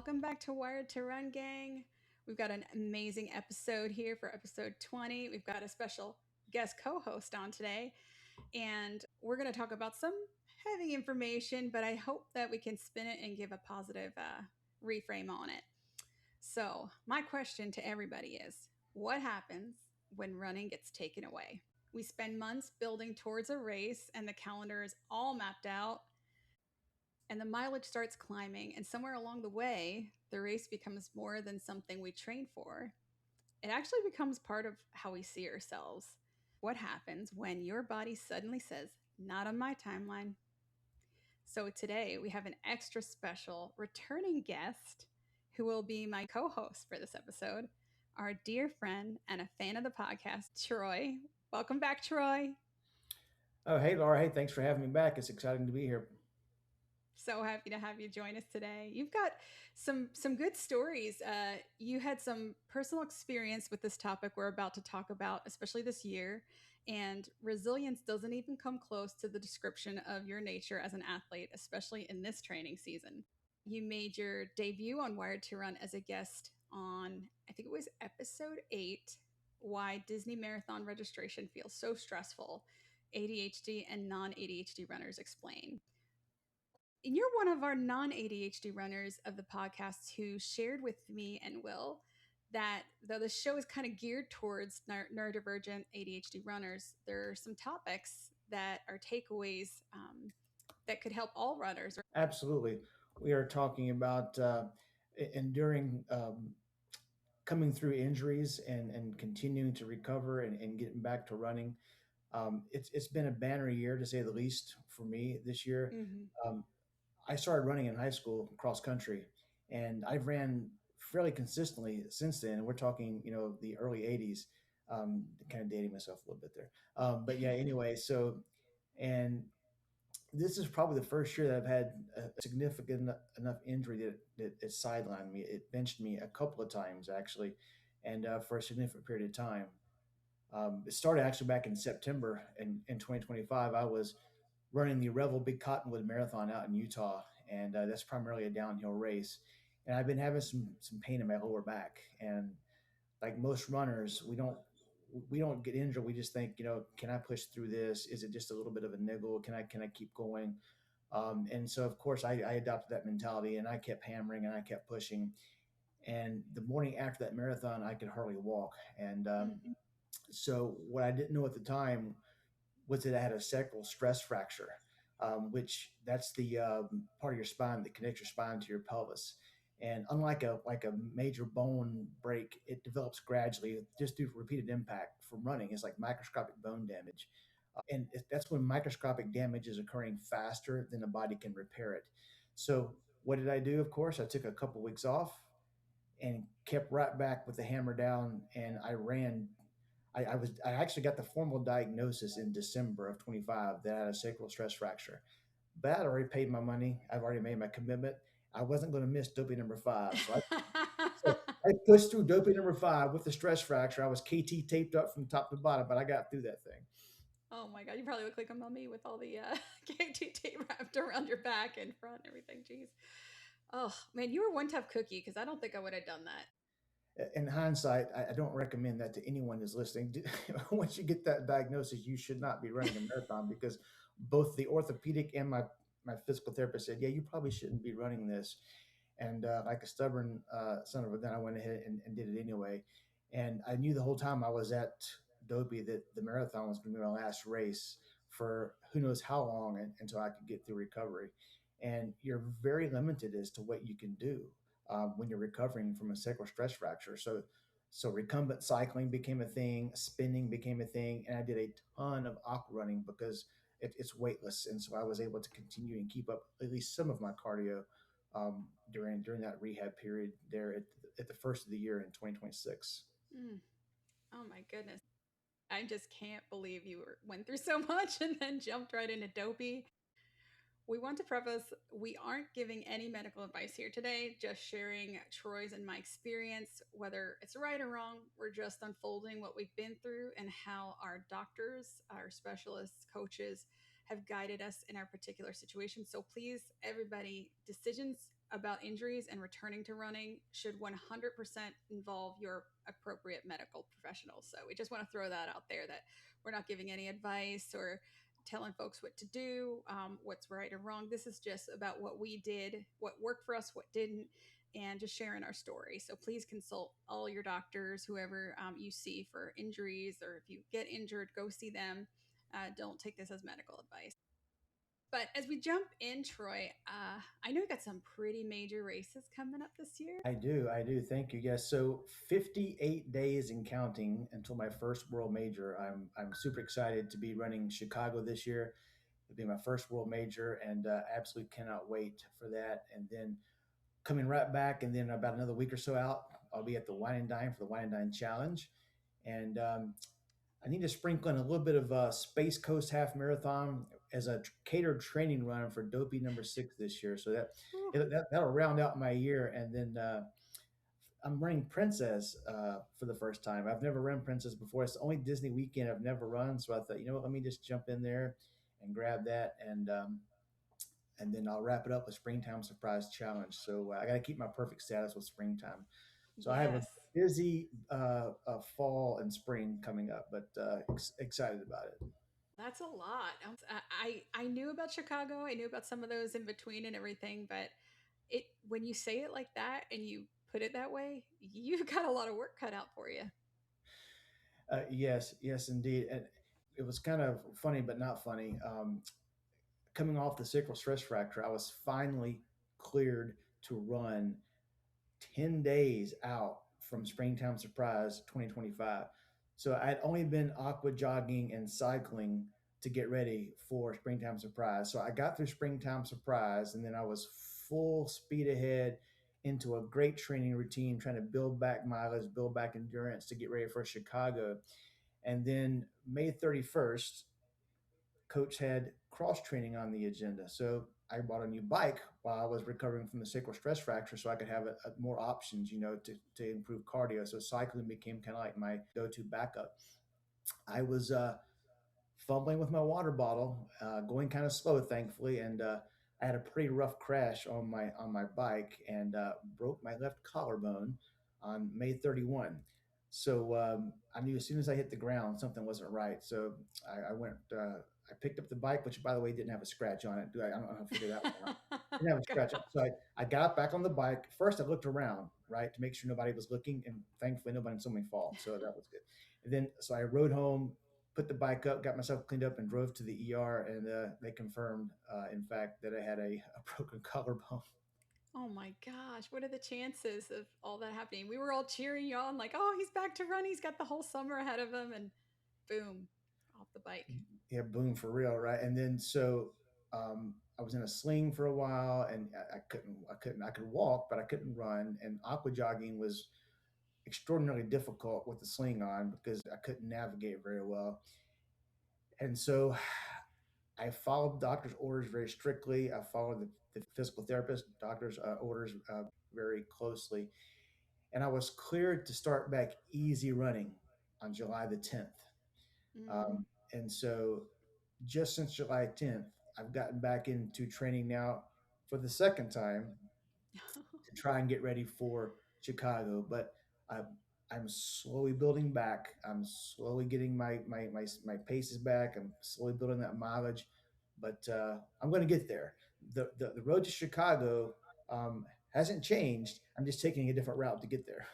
welcome back to Wired to Run, gang. We've got an amazing episode here for episode 20. We've got a special guest co host on today, and we're going to talk about some heavy information, but I hope that we can spin it and give a positive reframe on it. So, my question to everybody is what happens when running gets taken away? We spend months building towards a race, and the calendar is all mapped out, and the mileage starts climbing. And somewhere along the way, the race becomes more than something we train for. It actually becomes part of how we see ourselves. What happens when your body suddenly says, not on my timeline? So today we have an extra special returning guest who will be my co host for this episode, our dear friend and a fan of the podcast, Troy. Welcome back, Troy. Oh, hey, Laura. Hey, thanks for having me back. It's exciting to be here. So happy to have you join us today. You've got some good stories. You had some personal experience with this topic we're about to talk about, especially this year. And resilience doesn't even come close to the description of your nature as an athlete, especially in this training season. You made your debut on Wired to Run as a guest on, I think it was episode 8, Why Disney Marathon Registration Feels So Stressful. ADHD and non ADHD runners explain. You're one of our non ADHD runners of the podcast who shared with me and Will that though the show is kind of geared towards neurodivergent ADHD runners, there are some topics that are takeaways that could help all runners. Absolutely. We are talking about enduring, coming through injuries and continuing to recover and getting back to running. It's been a banner year, to say the least, for me this year. Mm-hmm. Um, I started running in high school cross country, and I've ran fairly consistently since then. And we're talking, the early 80s. Kind of dating myself a little bit there. But yeah, anyway, and this is probably the first year that I've had a significant enough injury that it sidelined me. It benched me a couple of times, actually, and for a significant period of time. It started actually back in September in 2025. I was running the Revel Big Cottonwood Marathon out in Utah, and that's primarily a downhill race. And I've been having some pain in my lower back, and like most runners, we don't get injured. We just think, can I push through this? Is it just a little bit of a niggle? Can I keep going? And so, of course, I adopted that mentality, and I kept hammering and I kept pushing. And the morning after that marathon, I could hardly walk. And Mm-hmm. so, what I didn't know at the time was that I had a sacral stress fracture, which that's the part of your spine that connects your spine to your pelvis. And unlike a major bone break, it develops gradually just due to repeated impact from running. It's like microscopic bone damage, and that's when microscopic damage is occurring faster than the body can repair it. So what did I do? Of course, I took a couple weeks off and kept right back with the hammer down, and I ran. I actually got the formal diagnosis in December of 25 that I had a sacral stress fracture. But I'd already paid my money. I've already made my commitment. I wasn't going to miss doping number five. So I pushed through doping number five with the stress fracture. I was KT taped up from top to bottom, but I got through that thing. Oh my god, you probably look like a mummy with all the KT tape wrapped around your back and front and everything. Jeez. Oh man, you were one tough cookie because I don't think I would have done that. In hindsight, I don't recommend that to anyone who's listening. Once you get that diagnosis, you should not be running a marathon because both the orthopedic and my physical therapist said, yeah, you probably shouldn't be running this. And like a stubborn son of a gun, I went ahead and did it anyway. And I knew the whole time I was at Dopey that the marathon was going to be my last race for who knows how long until I could get through recovery. And you're very limited as to what you can do when you're recovering from a sacral stress fracture. So recumbent cycling became a thing, spinning became a thing, and I did a ton of aqua running because it's weightless, and so I was able to continue and keep up at least some of my cardio during that rehab period there at the first of the year in 2026. Mm. Oh my goodness. I just can't believe you went through so much and then jumped right into dopey. We want to preface we aren't giving any medical advice here today, just sharing Troy's and my experience. Whether it's right or wrong, we're just unfolding what we've been through and how our doctors, our specialists, coaches have guided us in our particular situation. So please, everybody, decisions about injuries and returning to running should 100% involve your appropriate medical professional. So we just want to throw that out there, that we're not giving any advice or telling folks what to do, what's right or wrong. This is just about what we did, what worked for us, what didn't, and just sharing our story. So please consult all your doctors, whoever you see for injuries, or if you get injured, go see them. Don't take this as medical advice. But as we jump in, Troy, I know you got some pretty major races coming up this year. I do. I do. Thank you. Yes. So 58 days and counting until my first world major. I'm super excited to be running Chicago this year. It'll be my first world major, and absolutely cannot wait for that. And then coming right back, and then about another week or so out, I'll be at the Wine and Dine for the Wine and Dine Challenge. And I need to sprinkle in a little bit of Space Coast Half Marathon as a catered training run for Dopey number 6 this year. So Whew. that'll round out my year. And then I'm running Princess for the first time. I've never run Princess before. It's the only Disney weekend I've never run. So I thought, you know what, let me just jump in there and grab that. And then I'll wrap it up with Springtime Surprise Challenge. So I got to keep my perfect status with springtime. So I have a Yes. busy fall and spring coming up, but excited about it. That's a lot. I knew about Chicago. I knew about some of those in between and everything, but it when you say it like that and you put it that way, you've got a lot of work cut out for you. Yes, yes, indeed. And it was kind of funny, but not funny. Coming off the sacral stress fracture, I was finally cleared to run 10 days out from Springtime Surprise 2025. So I had only been aqua jogging and cycling to get ready for Springtime Surprise. So I got through Springtime Surprise, and then I was full speed ahead into a great training routine, trying to build back mileage, build back endurance to get ready for Chicago. And then May 31st, coach had cross training on the agenda. So I bought a new bike while I was recovering from the sacral stress fracture so I could have more options, to improve cardio. So cycling became kind of like my go-to backup. I was fumbling with my water bottle, going kind of slow, thankfully, and I had a pretty rough crash on my bike and broke my left collarbone on May 31. So I knew as soon as I hit the ground something wasn't right. So I went. I picked up the bike, which by the way didn't have a scratch on it. I don't know how to figure that one out. Didn't have a scratch on it. So I got back on the bike. First, I looked around, right, to make sure nobody was looking, and thankfully nobody saw me fall. So that was good. And then so I rode home, put the bike up, got myself cleaned up, and drove to the ER. And they confirmed, in fact, that I had a broken collarbone. Oh my gosh, what are the chances of all that happening? We were all cheering you on, like, oh, he's back to run. He's got the whole summer ahead of him, and boom, off the bike. Yeah, boom, for real, right? And then so I was in a sling for a while, and I could walk, but I couldn't run. And aqua jogging was extraordinarily difficult with the sling on because I couldn't navigate very well. And so I followed the doctor's orders very strictly. I followed the physical therapist doctor's orders very closely, and I was cleared to start back easy running on July the 10th. Mm. Um, and so, just since July 10th, I've gotten back into training now for the second time to try and get ready for Chicago. But I, I'm slowly building back. I'm slowly getting my paces back. I'm slowly building that mileage, but I'm going to get there. The road to Chicago hasn't changed. I'm just taking a different route to get there.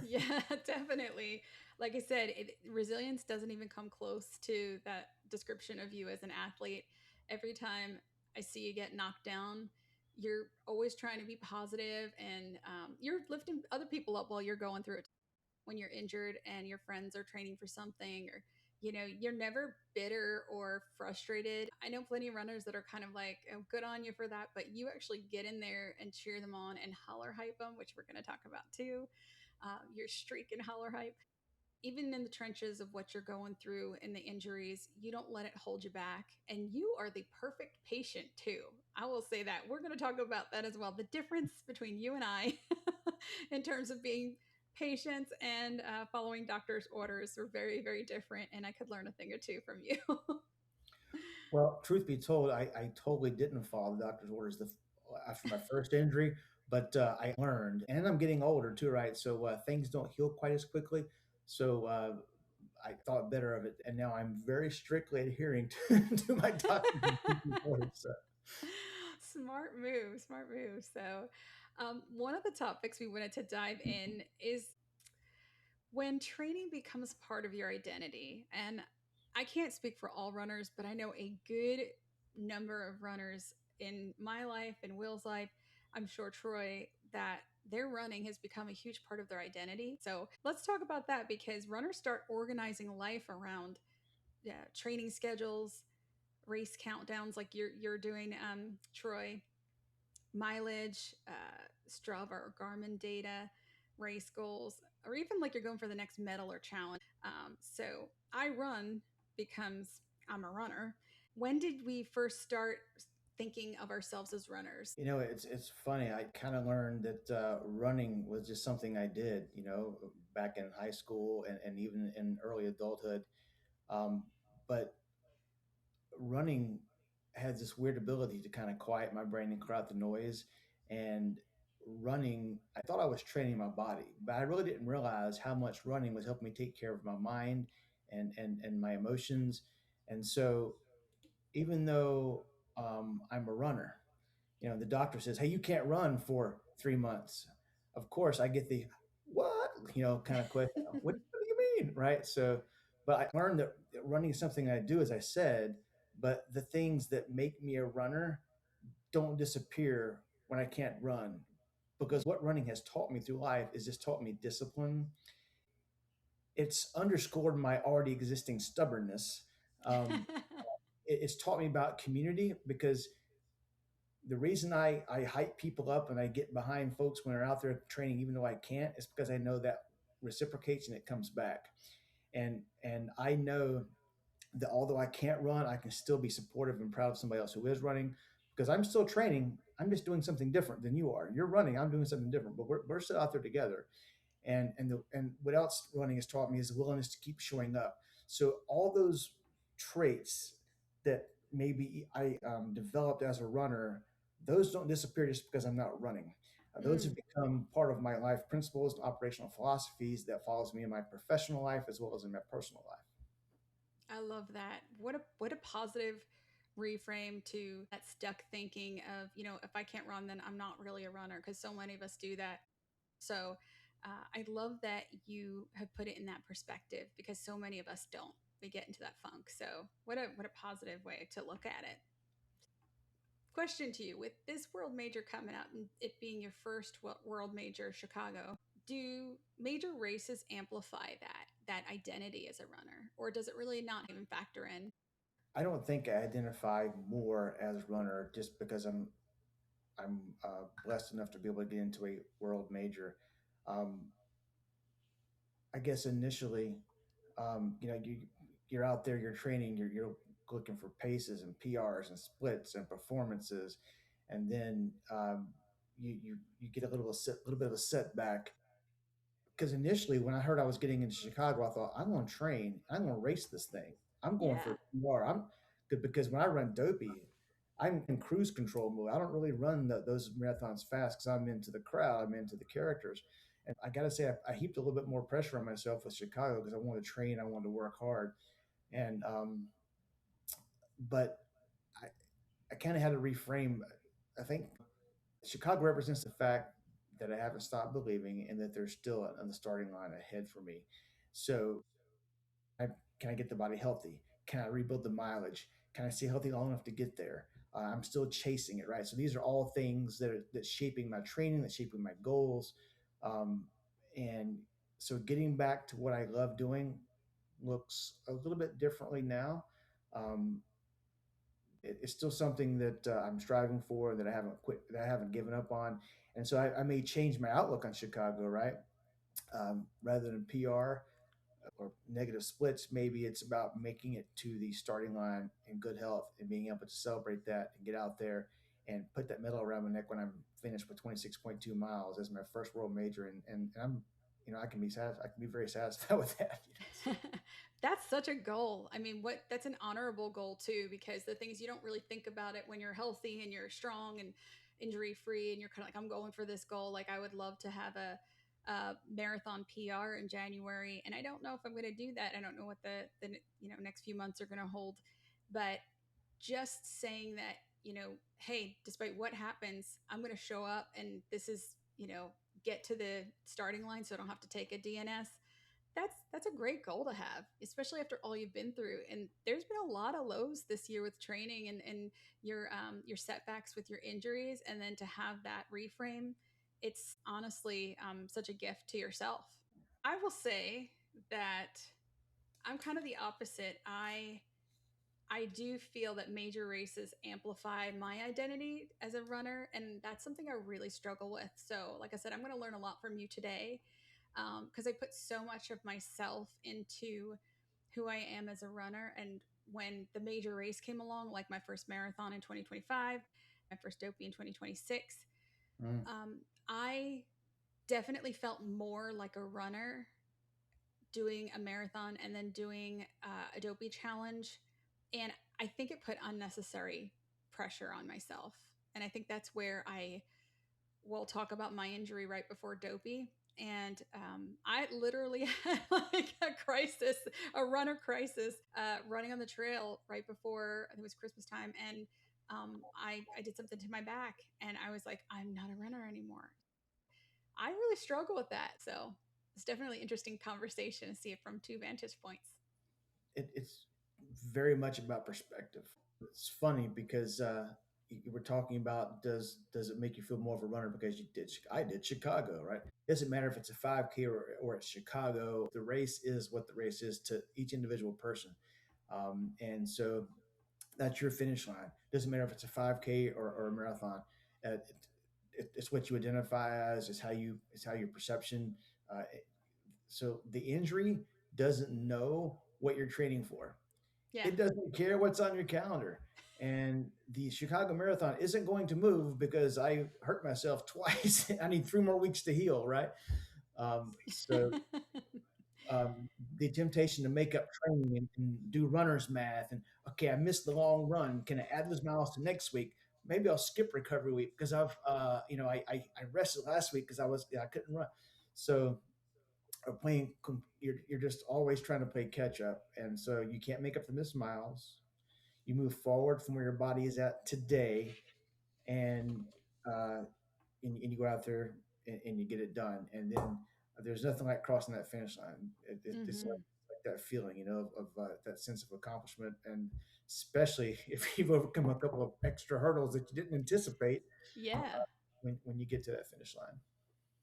Yeah, definitely. Like I said, resilience doesn't even come close to that description of you as an athlete. Every time I see you get knocked down, you're always trying to be positive, and you're lifting other people up while you're going through it. When you're injured and your friends are training for something, or you're never bitter or frustrated. I know plenty of runners that are kind of like, oh, good on you for that, but you actually get in there and cheer them on and holler hype them, which we're going to talk about too. Your streak and holler hype, even in the trenches of what you're going through and the injuries, you don't let it hold you back. And you are the perfect patient too. I will say that. We're going to talk about that as well. The difference between you and I in terms of being patients and following doctor's orders are very, very different. And I could learn a thing or two from you. Well, truth be told, I totally didn't follow the doctor's orders. After my first injury, But I learned, and I'm getting older too, right? So things don't heal quite as quickly. So I thought better of it, and now I'm very strictly adhering to my doctor's orders. So. Smart move, smart move. So, one of the topics we wanted to dive in is when training becomes part of your identity. And I can't speak for all runners, but I know a good number of runners in my life and Will's life. I'm sure Troy, that their running has become a huge part of their identity. So let's talk about that because runners start organizing life around, yeah, training schedules, race countdowns like you're doing, Troy, mileage, Strava or Garmin data, race goals, or even like you're going for the next medal or challenge. So I run becomes I'm a runner. When did we first start thinking of ourselves as runners? It's funny. I kind of learned that running was just something I did. Back in high school and even in early adulthood. Um, but running has this weird ability to kind of quiet my brain and clear out the noise. And running, I thought I was training my body, but I really didn't realize how much running was helping me take care of my mind and my emotions. And so, even though I'm a runner, the doctor says, "Hey, you can't run for 3 months." Of course, I get the what, kind of question. What do you mean, right? So, but I learned that running is something I do, as I said. But the things that make me a runner don't disappear when I can't run, because what running has taught me through life is just taught me discipline. It's underscored my already existing stubbornness. Um, it's taught me about community, because the reason I hype people up and I get behind folks when they're out there training, even though I can't, is because I know that reciprocates and it comes back. And I know that although I can't run, I can still be supportive and proud of somebody else who is running, because I'm still training. I'm just doing something different than you are. You're running, I'm doing something different, but we're still out there together. And what else running has taught me is the willingness to keep showing up. So all those traits that maybe I developed as a runner, those don't disappear just because I'm not running. Those have Mm, become part of my life principles and operational philosophies that follows me in my professional life as well as in my personal life. I love that. What a positive reframe to that stuck thinking of, if I can't run, then I'm not really a runner, because so many of us do that. So I love that you have put it in that perspective because so many of us don't. We get into that funk. So what a positive way to look at it. Question to you: with this world major coming up and it being your first world major, Chicago, do major races amplify that identity as a runner, or does it really not even factor in? I don't think I identify more as runner just because I'm blessed enough to be able to get into a world major. Um, I guess initially, you're out there, you're training, you're looking for paces and PRs and splits and performances, and then you get little bit of a setback, because initially when I heard I was getting into Chicago, I thought I'm going to train, I'm going to race this thing, I'm going for Yeah. a PR. I'm good because when I run dopey, I'm in cruise control mode. I don't really run those marathons fast because I'm into the crowd, I'm into the characters. And I got to say, I heaped a little bit more pressure on myself with Chicago because I wanted to train, I wanted to work hard, and but I, I kind of had to reframe. I think Chicago represents the fact that I haven't stopped believing and that there's still on the starting line ahead for me. So I, can I get the body healthy? Can I rebuild the mileage? Can I stay healthy long enough to get there? I'm still chasing it, right? So these are all things that's shaping my training, that's shaping my goals, um, and so getting back to what I love doing looks a little bit differently now. Um, it's still something that I'm striving for, that I haven't quit, that I haven't given up on, and so I may change my outlook on Chicago, right? Rather than PR or negative splits, maybe it's about making it to the starting line in good health and being able to celebrate that and get out there and put that medal around my neck when I'm finished with 26.2 miles as my first world major. And I'm, I can be I can be very satisfied with that. So. That's such a goal. I mean, what that's an honorable goal too, because the things you don't really think about it when you're healthy and you're strong and injury free and you're kind of like, I'm going for this goal. Like, I would love to have a marathon PR in January, and I don't know if I'm going to do that. I don't know what the next few months are going to hold, but just saying that, hey, despite what happens, I'm going to show up, and this is, get to the starting line so I don't have to take a DNS. That's a great goal to have, especially after all you've been through. And there's been a lot of lows this year with training and your setbacks with your injuries, and then to have that reframe, it's honestly such a gift to yourself. I will say that I'm kind of the opposite. I do feel that major races amplify my identity as a runner, and that's something I really struggle with. So, like I said, I'm going to learn a lot from you today, because I put so much of myself into who I am as a runner. And when the major race came along, like my first marathon in 2025, my first dopey in 2026, Mm. I definitely felt more like a runner doing a marathon and then doing a dopey challenge. And I think it put unnecessary pressure on myself. And I think that's where I will talk about my injury right before dopey. And I literally had like a crisis, a runner crisis, running on the trail right before, I think it was Christmas time. And I did something to my back, and I was like, I'm not a runner anymore. I really struggle with that. So it's definitely an interesting conversation to see it from two vantage points. It's very much about perspective. It's funny because you were talking about does it make you feel more of a runner because you did I did Chicago, right? It doesn't matter if it's a 5K or it's Chicago. The race is what the race is to each individual person, and so that's your finish line. Doesn't matter if it's a 5K or a marathon. It's what you identify as. It's how your perception. Uh, so the injury doesn't know what you're training for. Yeah. It doesn't care what's on your calendar. And the Chicago Marathon isn't going to move because I hurt myself twice. I need 3 more weeks to heal, right? So the temptation to make up training and do runner's math and okay, I missed the long run. Can I add those miles to next week? Maybe I'll skip recovery week because I rested last week because I couldn't run. So playing you're just always trying to play catch up, and so you can't make up the missed miles. You move forward from where your body is at today, and uh, and you go out there and you get it done. And then there's nothing like crossing that finish line. It's Mm-hmm. like that feeling, of that sense of accomplishment, and especially if you've overcome a couple of extra hurdles that you didn't anticipate Yeah. when you get to that finish line.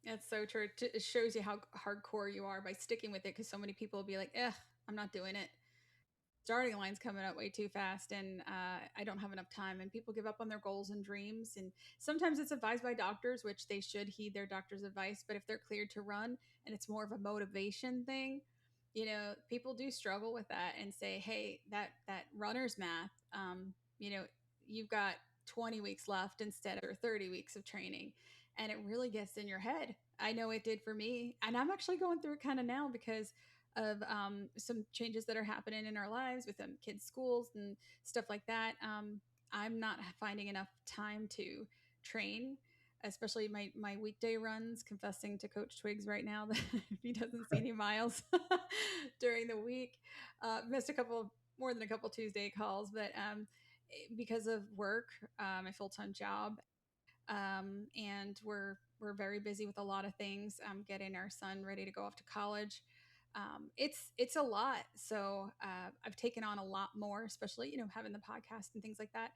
That's so true. It shows you how hardcore you are by sticking with it, because so many people will be like, "Ugh, I'm not doing it." Starting line's coming up way too fast, and I don't have enough time. And people give up on their goals and dreams. And sometimes it's advised by doctors, which they should heed their doctor's advice. But if they're cleared to run and it's more of a motivation thing, people do struggle with that and say, "Hey, that runner's math, you know, you've got 20 weeks left instead of 30 weeks of training." And it really gets in your head. I know it did for me. And I'm actually going through it kind of now because of some changes that are happening in our lives with kids' schools and stuff like that. I'm not finding enough time to train, especially my weekday runs. Confessing to Coach Twigs right now that if he doesn't see any miles during the week, missed a couple more than a couple Tuesday calls, but because of work, my full time job, and we're very busy with a lot of things. Getting our son ready to go off to college. It's a lot. So I've taken on a lot more, especially having the podcast and things like that.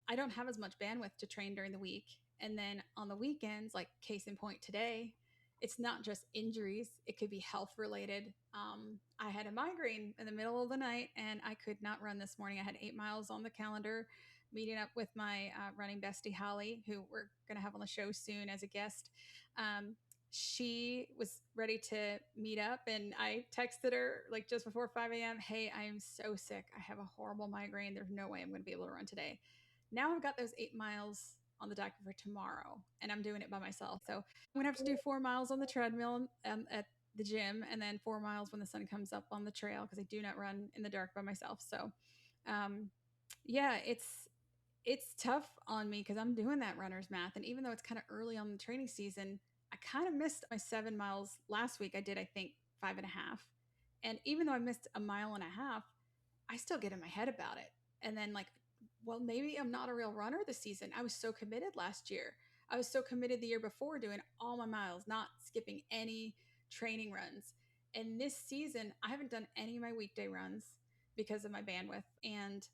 I don't have as much bandwidth to train during the week, and then on the weekends, like case in point today, it's not just injuries; it could be health related. I had a migraine in the middle of the night, and I could not run this morning. I had 8 miles on the calendar, meeting up with my running bestie Holly, who we're going to have on the show soon as a guest. Um, she was ready to meet up, and I texted her like just before 5 a.m. Hey, I am so sick. I have a horrible migraine. There's no way I'm going to be able to run today. Now I've got those 8 miles on the docket for tomorrow, and I'm doing it by myself. So I'm going to have to do 4 miles on the treadmill at the gym, and then 4 miles when the sun comes up on the trail, because I do not run in the dark by myself. So, yeah, it's tough on me because I'm doing that runner's math. And even though it's kind of early on the training season, I kind of missed my 7 miles last week. I did, I think, 5.5. And even though I missed a mile and a half, I still get in my head about it. And then, like, well, maybe I'm not a real runner this season. I was so committed last year. I was so committed the year before doing all my miles, not skipping any training runs. And this season, I haven't done any of my weekday runs because of my bandwidth. And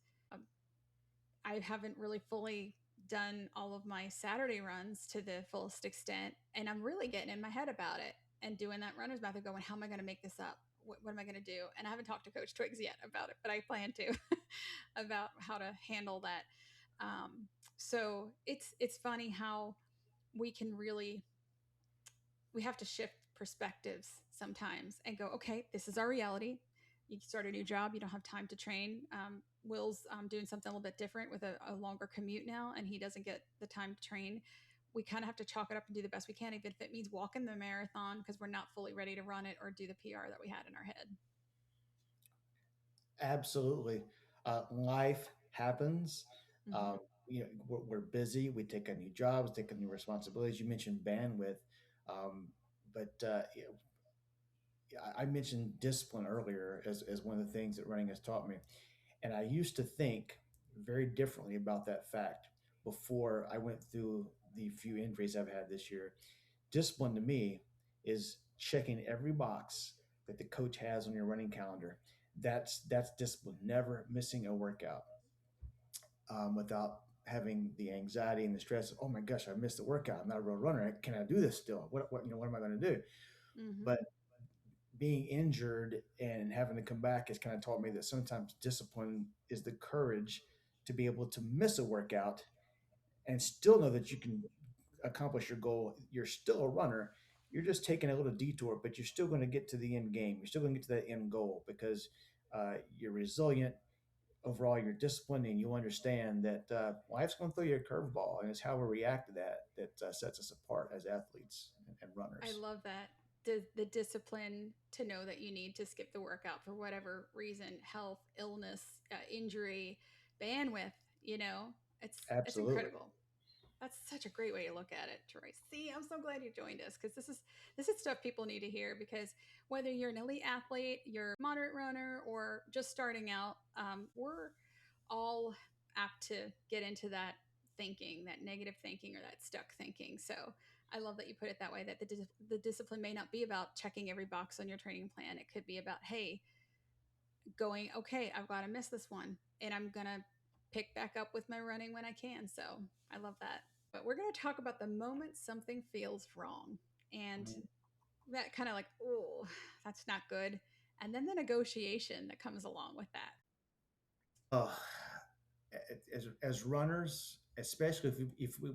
I haven't really fully done all of my Saturday runs to the fullest extent. And I'm really getting in my head about it and doing that runner's method going, how am I going to make this up? What am I going to do? And I haven't talked to Coach Twigs yet about it, but I plan to about how to handle that. So it's funny how we can really we have to shift perspectives sometimes and go, okay, this is our reality. You start a new job, you don't have time to train. Will's doing something a little bit different with a longer commute now, and he doesn't get the time to train. We kind of have to chalk it up and do the best we can, even if it means walking the marathon because we're not fully ready to run it or do the PR that we had in our head. Absolutely. Life happens. Mm-hmm. Um, we're busy. We take on new jobs, take on new responsibilities. You mentioned bandwidth, um, but I mentioned discipline earlier as one of the things that running has taught me. And I used to think very differently about that fact before I went through the few injuries I've had this year. Discipline to me is checking every box that the coach has on your running calendar. That's discipline. Never missing a workout without having the anxiety and the stress. Oh my gosh, I missed the workout. I'm not a real runner. Can I do this still? What am I going to do? Mm-hmm. But being injured and having to come back has kind of taught me that sometimes discipline is the courage to be able to miss a workout and still know that you can accomplish your goal. You're still a runner. You're just taking a little detour, but you're still going to get to the end game. You're still going to get to that end goal because you're resilient. Overall, you're disciplined, and you understand that life's going to throw you a curveball, and it's how we react to that sets us apart as athletes and I runners. love that. The discipline to know that you need to skip the workout for whatever reason, health, illness, injury, bandwidth, you know, it's Absolutely. incredible. That's such a great way to look at it, Troy. See, I'm so glad you joined us because this is stuff people need to hear. Because whether you're an elite athlete, you're a moderate runner, or just starting out, we're all apt to get into that thinking, that negative thinking, or that stuck thinking. So I love that you put it that way. That the discipline may not be about checking every box on your training plan. It could be about, hey, going, okay, I've got to miss this one, and I'm gonna pick back up with my running when I can. So I love that. But we're going to talk about the moment something feels wrong. And that kind of like, oh, that's not good. And then the negotiation that comes along with that. Uh, as runners, especially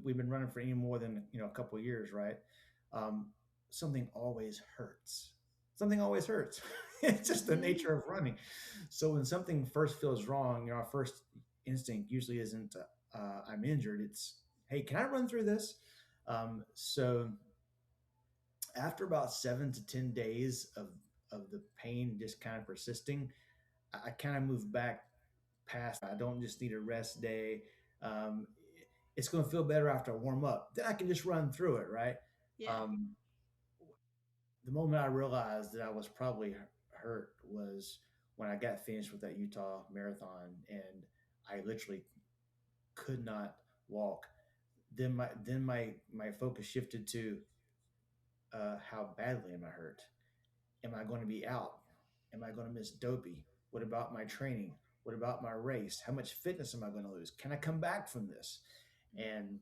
we've been running for any more than a couple of years, right? Um, something always hurts. Something always hurts. It's just the Mm-hmm. nature of running. So when something first feels wrong, our first instinct usually isn't I'm injured. It's hey, can I run through this? So after about 7 to 10 days of the pain just kind of persisting, I kind of moved back past. I don't just need a rest day. Um, it's going to feel better after I warm up. Then I can just run through it, right? Yeah. Um, the moment I realized that I was probably hurt was when I got finished with that Utah marathon, and I literally could not walk. Then my focus shifted to how badly am I hurt? Am I going to be out? Am I going to miss dopey? What about my training? What about my race? How much fitness am I going to lose? Can I come back from this? And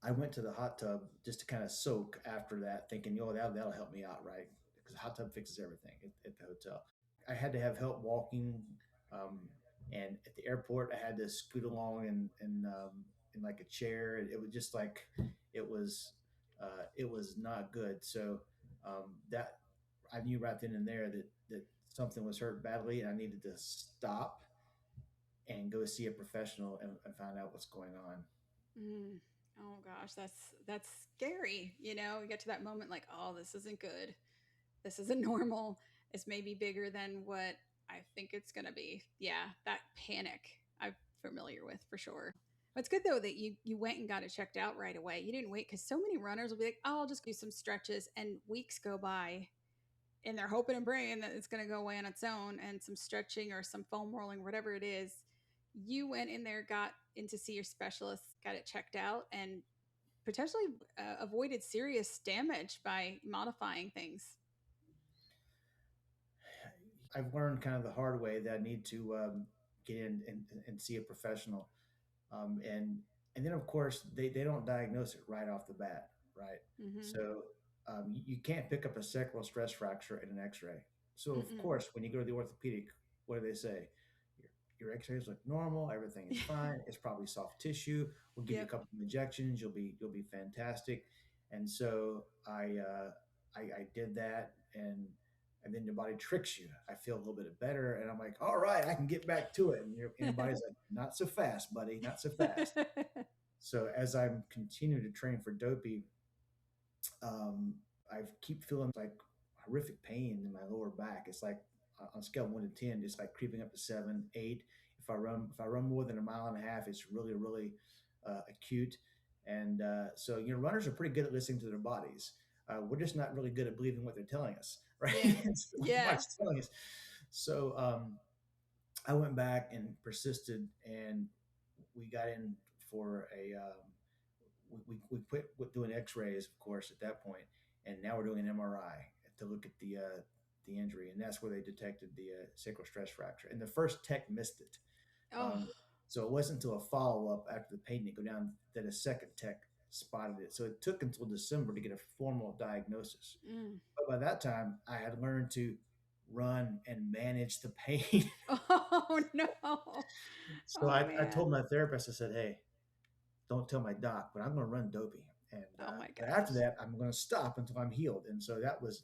I went to the hot tub just to kind of soak after that, thinking, "Yo, that'll help me out, right?" Because the hot tub fixes everything at the hotel. I had to have help walking, um, and at the airport, I had to scoot along in like a chair. It was just like it was not good. So that I knew right then and there that something was hurt badly, and I needed to stop and go see a professional and find out what's going on. Mm. Oh gosh, that's scary. You know, you get to that moment like, oh, this isn't good. This isn't normal. It's maybe bigger than what I think it's gonna be. Yeah, that panic I'm familiar with for sure. It's good though that you went and got it checked out right away. You didn't wait because so many runners will be like, "Oh, I'll just do some stretches," and weeks go by, and they're hoping and praying that it's going to go away on its own, and some stretching or some foam rolling, whatever it is. You went in there, got in to see your specialist, got it checked out, and potentially avoided serious damage by modifying things. I've learned kind of the hard way that I need to get in and see a professional. And then of course they don't diagnose it right off the bat, right? Mm-hmm. So you can't pick up a sacral stress fracture in an X-ray. So of Mm-mm. course, when you go to the orthopedic, what do they say? Your X-rays look normal, everything is fine. It's probably soft tissue. We'll give you a Yep. couple of injections. You'll be fantastic. And so I did that, and then your body tricks you. I feel a little bit better, and I'm like, all right, I can get back to it. And your body's like, not so fast, buddy, not so fast. So as I'm continuing to train for dopey, um, I keep feeling like horrific pain in my lower back. It's like on a scale of 1 to 10, it's like creeping up to 7, 8. If I run more than a mile and a half, it's really really acute. And so runners are pretty good at listening to their bodies. We're just not really good at believing what they're telling us, right? Yeah. So what the Yeah. body's telling us. So I went back and persisted, and we got in for a we quit with doing X-rays, of course, at that point, and now we're doing an MRI to look at the injury, and that's where they detected the sacral stress fracture. And the first tech missed it, Oh. um, so it wasn't until a follow up after the pain didn't go down that a second tech spotted it. So it took until December to get a formal diagnosis. Mm. But by that time, I had learned to run and manage the pain. Oh no. So Oh I told man. my therapist, I said, "Hey, don't tell my doc, but I'm going to run dopey. And Oh my but after gosh. that, I'm going to stop until I'm healed." And so that was,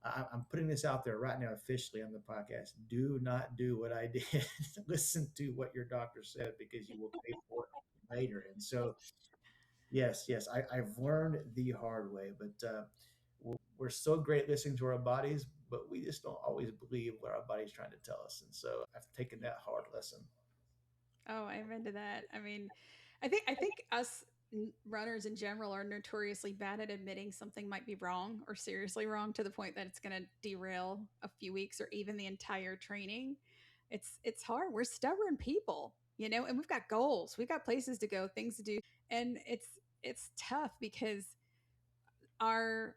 I'm putting this out there right now officially on the podcast. Do not do what I did. Listen to what your doctor said, because you will pay for it later. And so, yes, yes, I've learned the hard way, but we're so great at listening to our bodies, but we just don't always believe what our body's trying to tell us. And so I've taken that hard lesson. Oh, I'm into that. I mean, I think us runners in general are notoriously bad at admitting something might be wrong or seriously wrong to the point that it's going to derail a few weeks or even the entire training. It's hard. We're stubborn people, and we've got goals. We've got places to go, things to do, and it's tough because our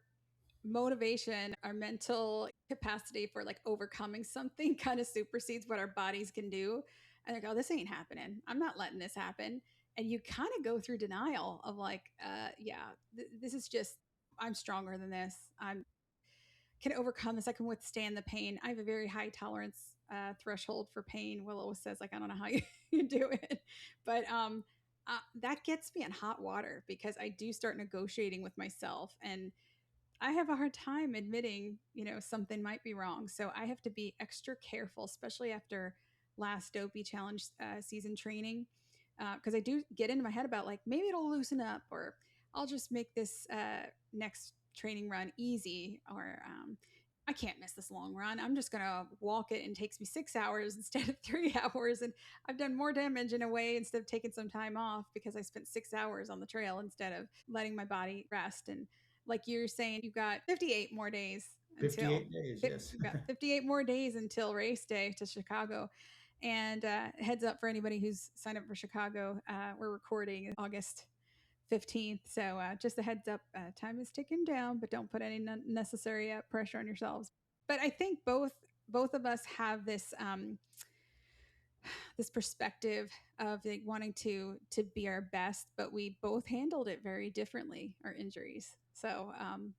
motivation, our mental capacity for like overcoming something kind of supersedes what our bodies can do. And they go, this ain't happening. I'm not letting this happen. And you kind of go through denial of like, yeah, this is just, I'm stronger than this. I'm can overcome this. I can withstand the pain. I have a very high tolerance threshold for pain. Will always says like, I don't know how you do it, but that gets me in hot water because I do start negotiating with myself, and I have a hard time admitting, something might be wrong. So I have to be extra careful, especially after last dopey challenge season training, because I do get into my head about like maybe it'll loosen up, or I'll just make this next training run easy, or I can't miss this long run. I'm just gonna walk it and it takes me 6 hours instead of 3 hours, and I've done more damage in a way instead of taking some time off because I spent 6 hours on the trail instead of letting my body rest. And like you're saying, you've got 58 more days until 58 days, yes. you've got 58 more days until race day to Chicago. And heads up for anybody who's signed up for Chicago, we're recording August 15th. So just a heads up, time is ticking down, but don't put any necessary pressure on yourselves. But I think both of us have this perspective of like wanting to be our best, but we both handled it very differently, our injuries. So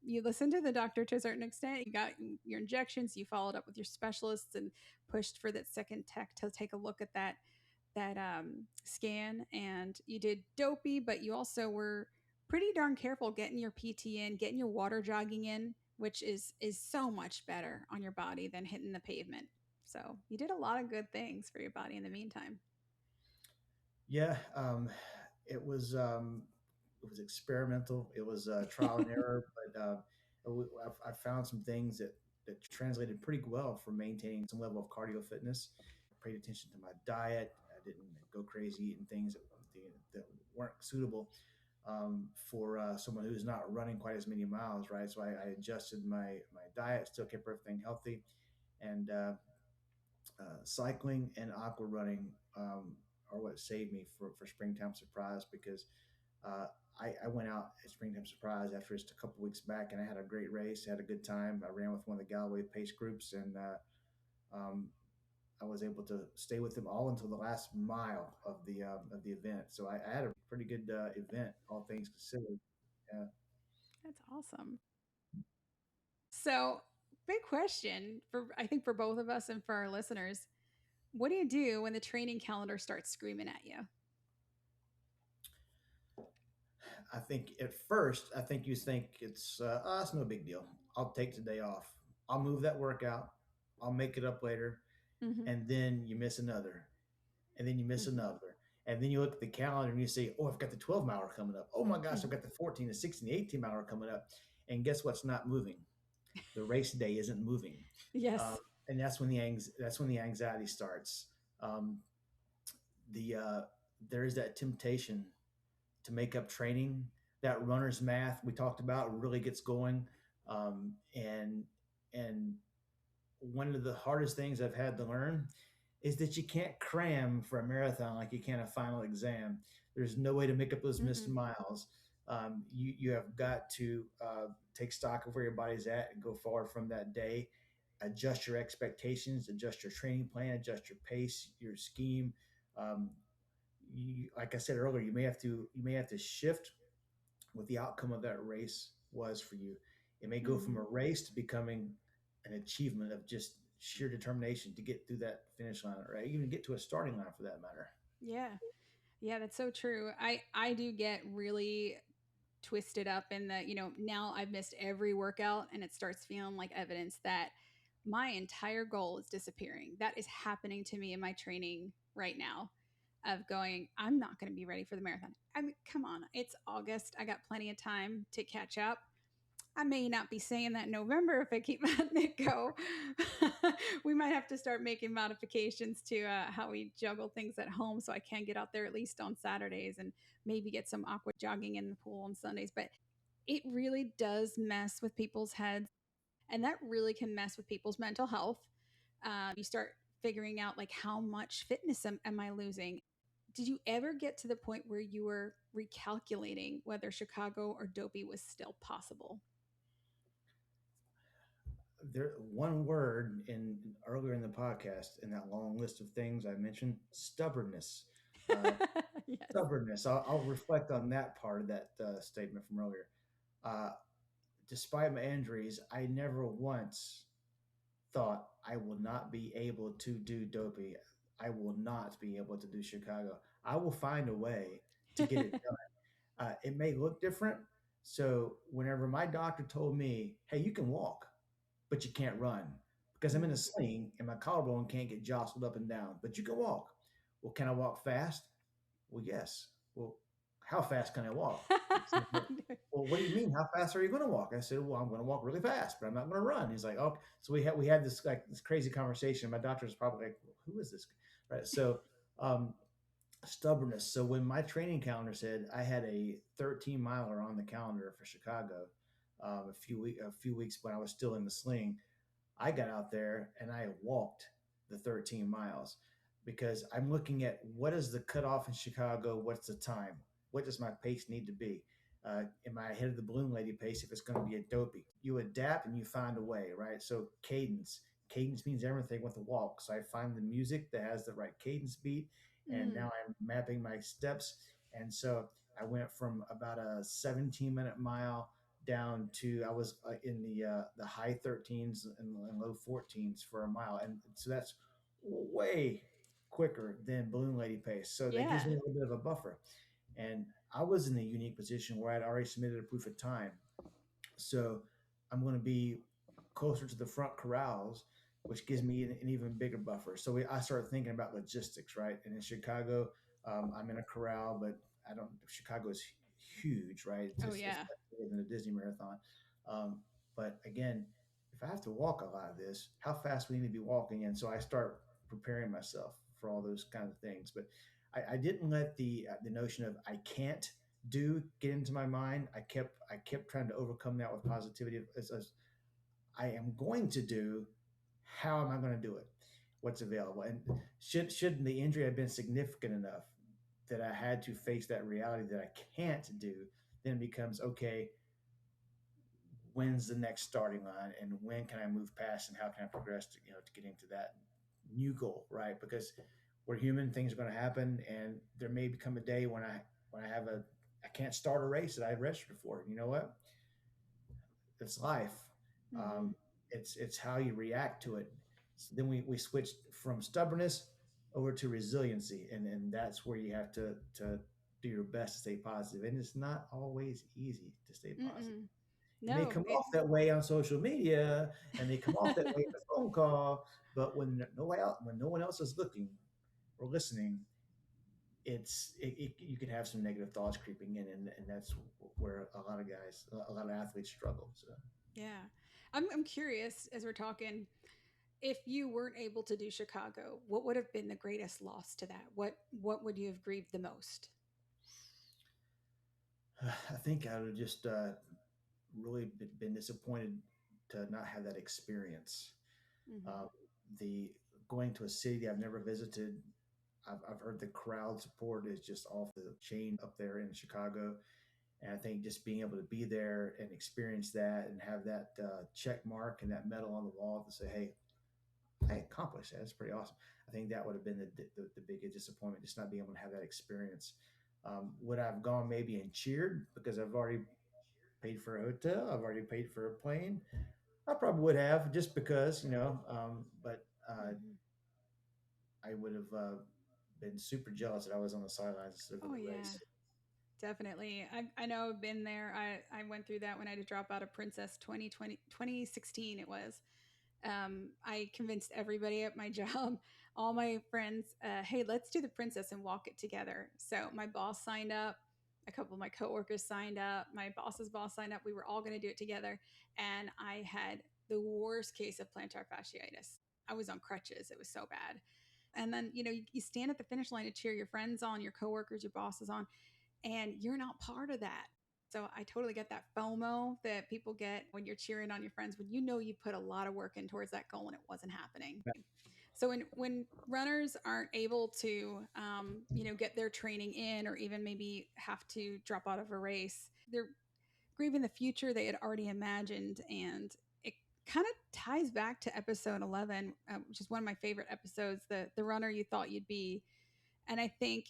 you listened to the doctor to a certain extent. You got your injections. You followed up with your specialists and pushed for that second tech to take a look at that scan. And you did dopey, but you also were pretty darn careful getting your PT in, getting your water jogging in, which is so much better on your body than hitting the pavement. So you did a lot of good things for your body in the meantime. Yeah, it was experimental. It was trial and error, but I found some things that translated pretty well for maintaining some level of cardio fitness. Paid attention to my diet. I didn't go crazy eating things that weren't suitable for someone who's not running quite as many miles, right? So I adjusted my diet, still kept everything healthy, and cycling and aqua running are what saved me for Springtime Surprise because uh, I went out at Springtime Surprise after just a couple weeks back and I had a great race, had a good time. I ran with one of the Galloway pace groups and um, I was able to stay with them all until the last mile of the event. So I had a pretty good event, all things considered. Yeah. That's awesome. So, big question for I think for both of us and for our listeners. What do you do when the training calendar starts screaming at you? I think at first, I think you think it's no big deal. I'll take today off. I'll move that workout. I'll make it up later, Mhm. and then you miss another, and then you miss Mhm. another, and then you look at the calendar and you say, "Oh, I've got the 12 mile coming up. Oh my gosh, I've Mhm. got the 14, the 16, the 18 mile coming up." And guess what's not moving? The race day isn't moving, um, Yes. and that's when the anxiety starts. Um, the there is that temptation to make up training. That runner's math we talked about really gets going, and and one of the hardest things I've had to learn is that you can't cram for a marathon like you can a final exam. There's no way to make up those missed Mm-mm. miles. You have got to take stock of where your body's at and go forward from that day. Adjust your expectations, adjust your training plan, adjust your pace, your scheme. Um, like I said earlier, you may have to shift what the outcome of that race was for you. It may go from Mhm. a race to becoming an achievement of just sheer determination to get through that finish line, or even get to a starting line for that matter. Yeah. Yeah, that's so true. I do get really twisted up in that, now I've missed every workout and it starts feeling like evidence that my entire goal is disappearing. That is happening to me in my training right now of going, I'm not going to be ready for the marathon. I mean, come on, it's August. I got plenty of time to catch up. I may not be saying that in November if I keep letting it go. We might have to start making modifications to how we juggle things at home so I can get out there at least on Saturdays and maybe get some aqua jogging in the pool on Sundays. But it really does mess with people's heads, and that really can mess with people's mental health. You start figuring out like how much fitness am I losing. Did you ever get to the point where you were recalculating whether Chicago or Dopey was still possible? There, one word in earlier in the podcast in that long list of things I mentioned: stubbornness. Uh, Yes. Stubbornness. I'll reflect on that part of that statement from earlier. Uh, Despite my injuries, I never once thought I will not be able to do Dopey. I will not be able to do Chicago. I will find a way to get it done. It may look different. So whenever my doctor told me, "Hey, you can walk, but you can't run because I'm in a Mm. sling and my collarbone can't get jostled up and down, but you can walk." Well, can I walk fast? Well, yes. Well, how fast can I walk? He said, "Well, what do you mean? How fast are you going to walk?" I said, "Well, I'm going to walk really fast, but I'm not going to run." He's like, "Oh." So we had this like this crazy conversation. My doctor was probably like, well, "Who is this?" Right. So um, stubbornness. So when my training calendar said I had a 13 miler on the calendar for Chicago, a few weeks when I was still in the sling, I got out there and I walked the 13 miles because I'm looking at what is the cutoff in Chicago? What's the time? What does my pace need to be? Am I ahead of the balloon lady pace if it's going to be a dopey? You adapt and you find a way, right? So cadence. Cadence means everything with a walk. So I find the music that has the right cadence beat, and Mm. now I'm mapping my steps. And so I went from about a 17-minute mile down to I was in the high 13s and low 14s for a mile, and so that's way quicker than balloon lady pace. So that gives Yeah. me a little bit of a buffer, and I was in a unique position where I'd already submitted a proof of time, so I'm going to be closer to the front corrals, which gives me an even bigger buffer. So I started thinking about logistics, right? And in Chicago, I'm in a corral, but I don't. Chicago is huge, right? Oh It's yeah. bigger than a Disney marathon. Um, but again, if I have to walk a lot of this, how fast we need to be walking, and so I start preparing myself for all those kinds of things. But I didn't let the notion of I can't do get into my mind. I kept trying to overcome that with positivity as I am going to do. How am I going to do it? What's available? And should the injury have been significant enough that I had to face that reality that I can't do, then it becomes okay. When's the next starting line, and when can I move past, and how can I progress to to get into that new goal, right? Because we're human, things are going to happen, and there may become a day when I have a I can't start a race that I registered for. You know what? It's life. Mm-hmm. Um, it's how you react to it. So then we switched from stubbornness over to resiliency, and that's where you have to do your best to stay positive. And it's not always easy to stay positive. Mm-mm. It may No, come off it's that way on social media, and they come off that way in a phone call, but when no one else is looking or listening, you can have some negative thoughts creeping in, and that's where a lot of athletes struggle. So yeah. I'm curious as we're talking. If you weren't able to do Chicago, what would have been the greatest loss to that? What would you have grieved the most? I think I would have just really been disappointed to not have that experience. Mm-hmm. Um, the Going to a city I've never visited, I've heard the crowd support is just off the chain up there in Chicago. And I think just being able to be there and experience that and have that check mark and that medal on the wall to say, hey, I accomplished that. That's pretty awesome. I think that would have been the biggest disappointment, just not being able to have that experience. Would I have gone maybe and cheered because I've already paid for a hotel, I've already paid for a plane? I probably would have just because, but Mm-hmm. I would have been super jealous that I was on the sidelines instead of in Oh the yeah, race. definitely. I know I've been there. I went through that when I had to drop out of Princess 2016 it was. I convinced everybody at my job, all my friends, hey, let's do the princess and walk it together. So my boss signed up, a couple of my coworkers signed up, my boss's boss signed up. We were all going to do it together. And I had the worst case of plantar fasciitis. I was on crutches. It was so bad. And then, you stand at the finish line to cheer your friends on, your coworkers, your bosses on, and you're not part of that. So I totally get that FOMO that people get when you're cheering on your friends when you put a lot of work in towards that goal and it wasn't happening. So when runners aren't able to, get their training in or even maybe have to drop out of a race, they're grieving the future they had already imagined, and it kind of ties back to episode 11, which is one of my favorite episodes, the runner you thought you'd be. And I think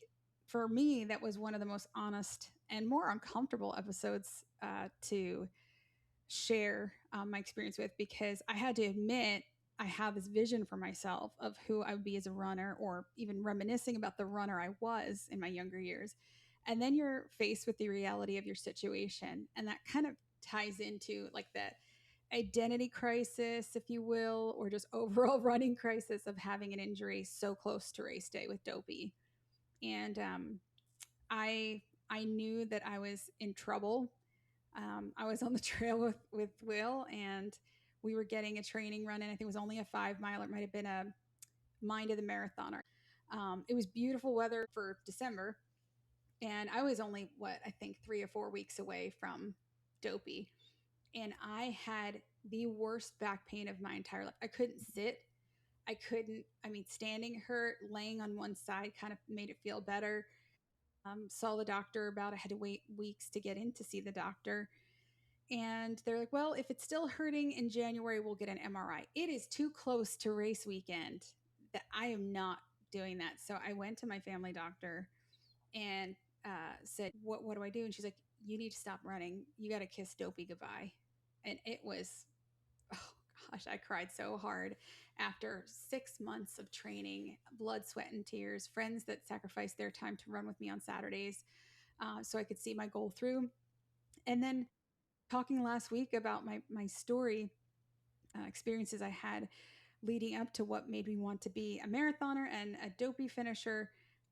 for me, that was one of the most honest and more uncomfortable episodes to share my experience with, because I had to admit I have this vision for myself of who I would be as a runner, or even reminiscing about the runner I was in my younger years. And then you're faced with the reality of your situation. And that kind of ties into like that identity crisis, if you will, or just overall running crisis of having an injury so close to race day with Dopey. And I I knew that I was in trouble. I was on the trail with Will, and we were getting a training run, and I think it was only a 5 mile. It might have been a mind of the marathoner. It was beautiful weather for December, and I was only what I think 3 or 4 weeks away from Dopey, and I had the worst back pain of my entire life. I couldn't sit. I couldn't. I mean, standing hurt. Laying on one side kind of made it feel better. Saw the doctor about. I had to wait weeks to get in to see the doctor. And they're like, well, if it's still hurting in January, we'll get an MRI. It is too close to race weekend that I am not doing that. So I went to my family doctor and said, what do I do? And she's like, you need to stop running. You got to kiss Dopey goodbye. And it was, oh gosh, I cried so hard after 6 months of training, blood, sweat, and tears, friends that sacrificed their time to run with me on Saturdays so I could see my goal through. And then talking last week about my story, experiences I had leading up to what made me want to be a marathoner and a dopey finisher.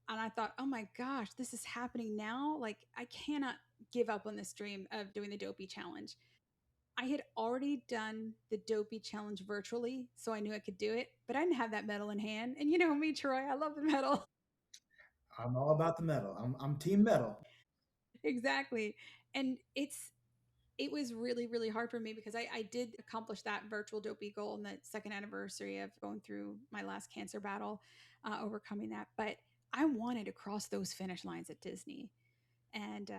And I thought, oh my gosh, this is happening now. Like, I cannot give up on this dream of doing the dopey challenge. I had already done the dopey challenge virtually, so I knew I could do it, but I didn't have that medal in hand. And you know me, Troy, I love the medal. I'm all about the metal. I'm team metal. Exactly. And it was really, really hard for me because I did accomplish that virtual dopey goal in the second anniversary of going through my last cancer battle, overcoming that. But I wanted to cross those finish lines at Disney. And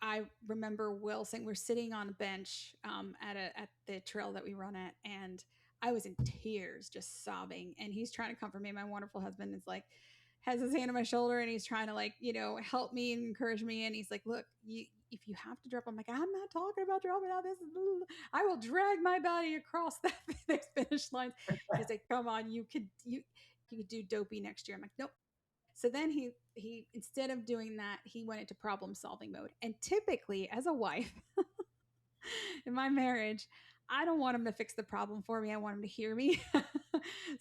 I remember Will saying we're sitting on a bench at the trail that we run at, and I was in tears, just sobbing. And he's trying to comfort me. My wonderful husband is like, has his hand on my shoulder, and he's trying to like help me and encourage me. And he's like, look, if you have to drop, I'm like, I'm not talking about dropping out. This is, I will drag my body across that finish line. He's like, come on, you could do dopey next year. I'm like, nope. So then he instead of doing that, he went into problem solving mode. And typically, as a wife in my marriage, I don't want him to fix the problem for me. I want him to hear me.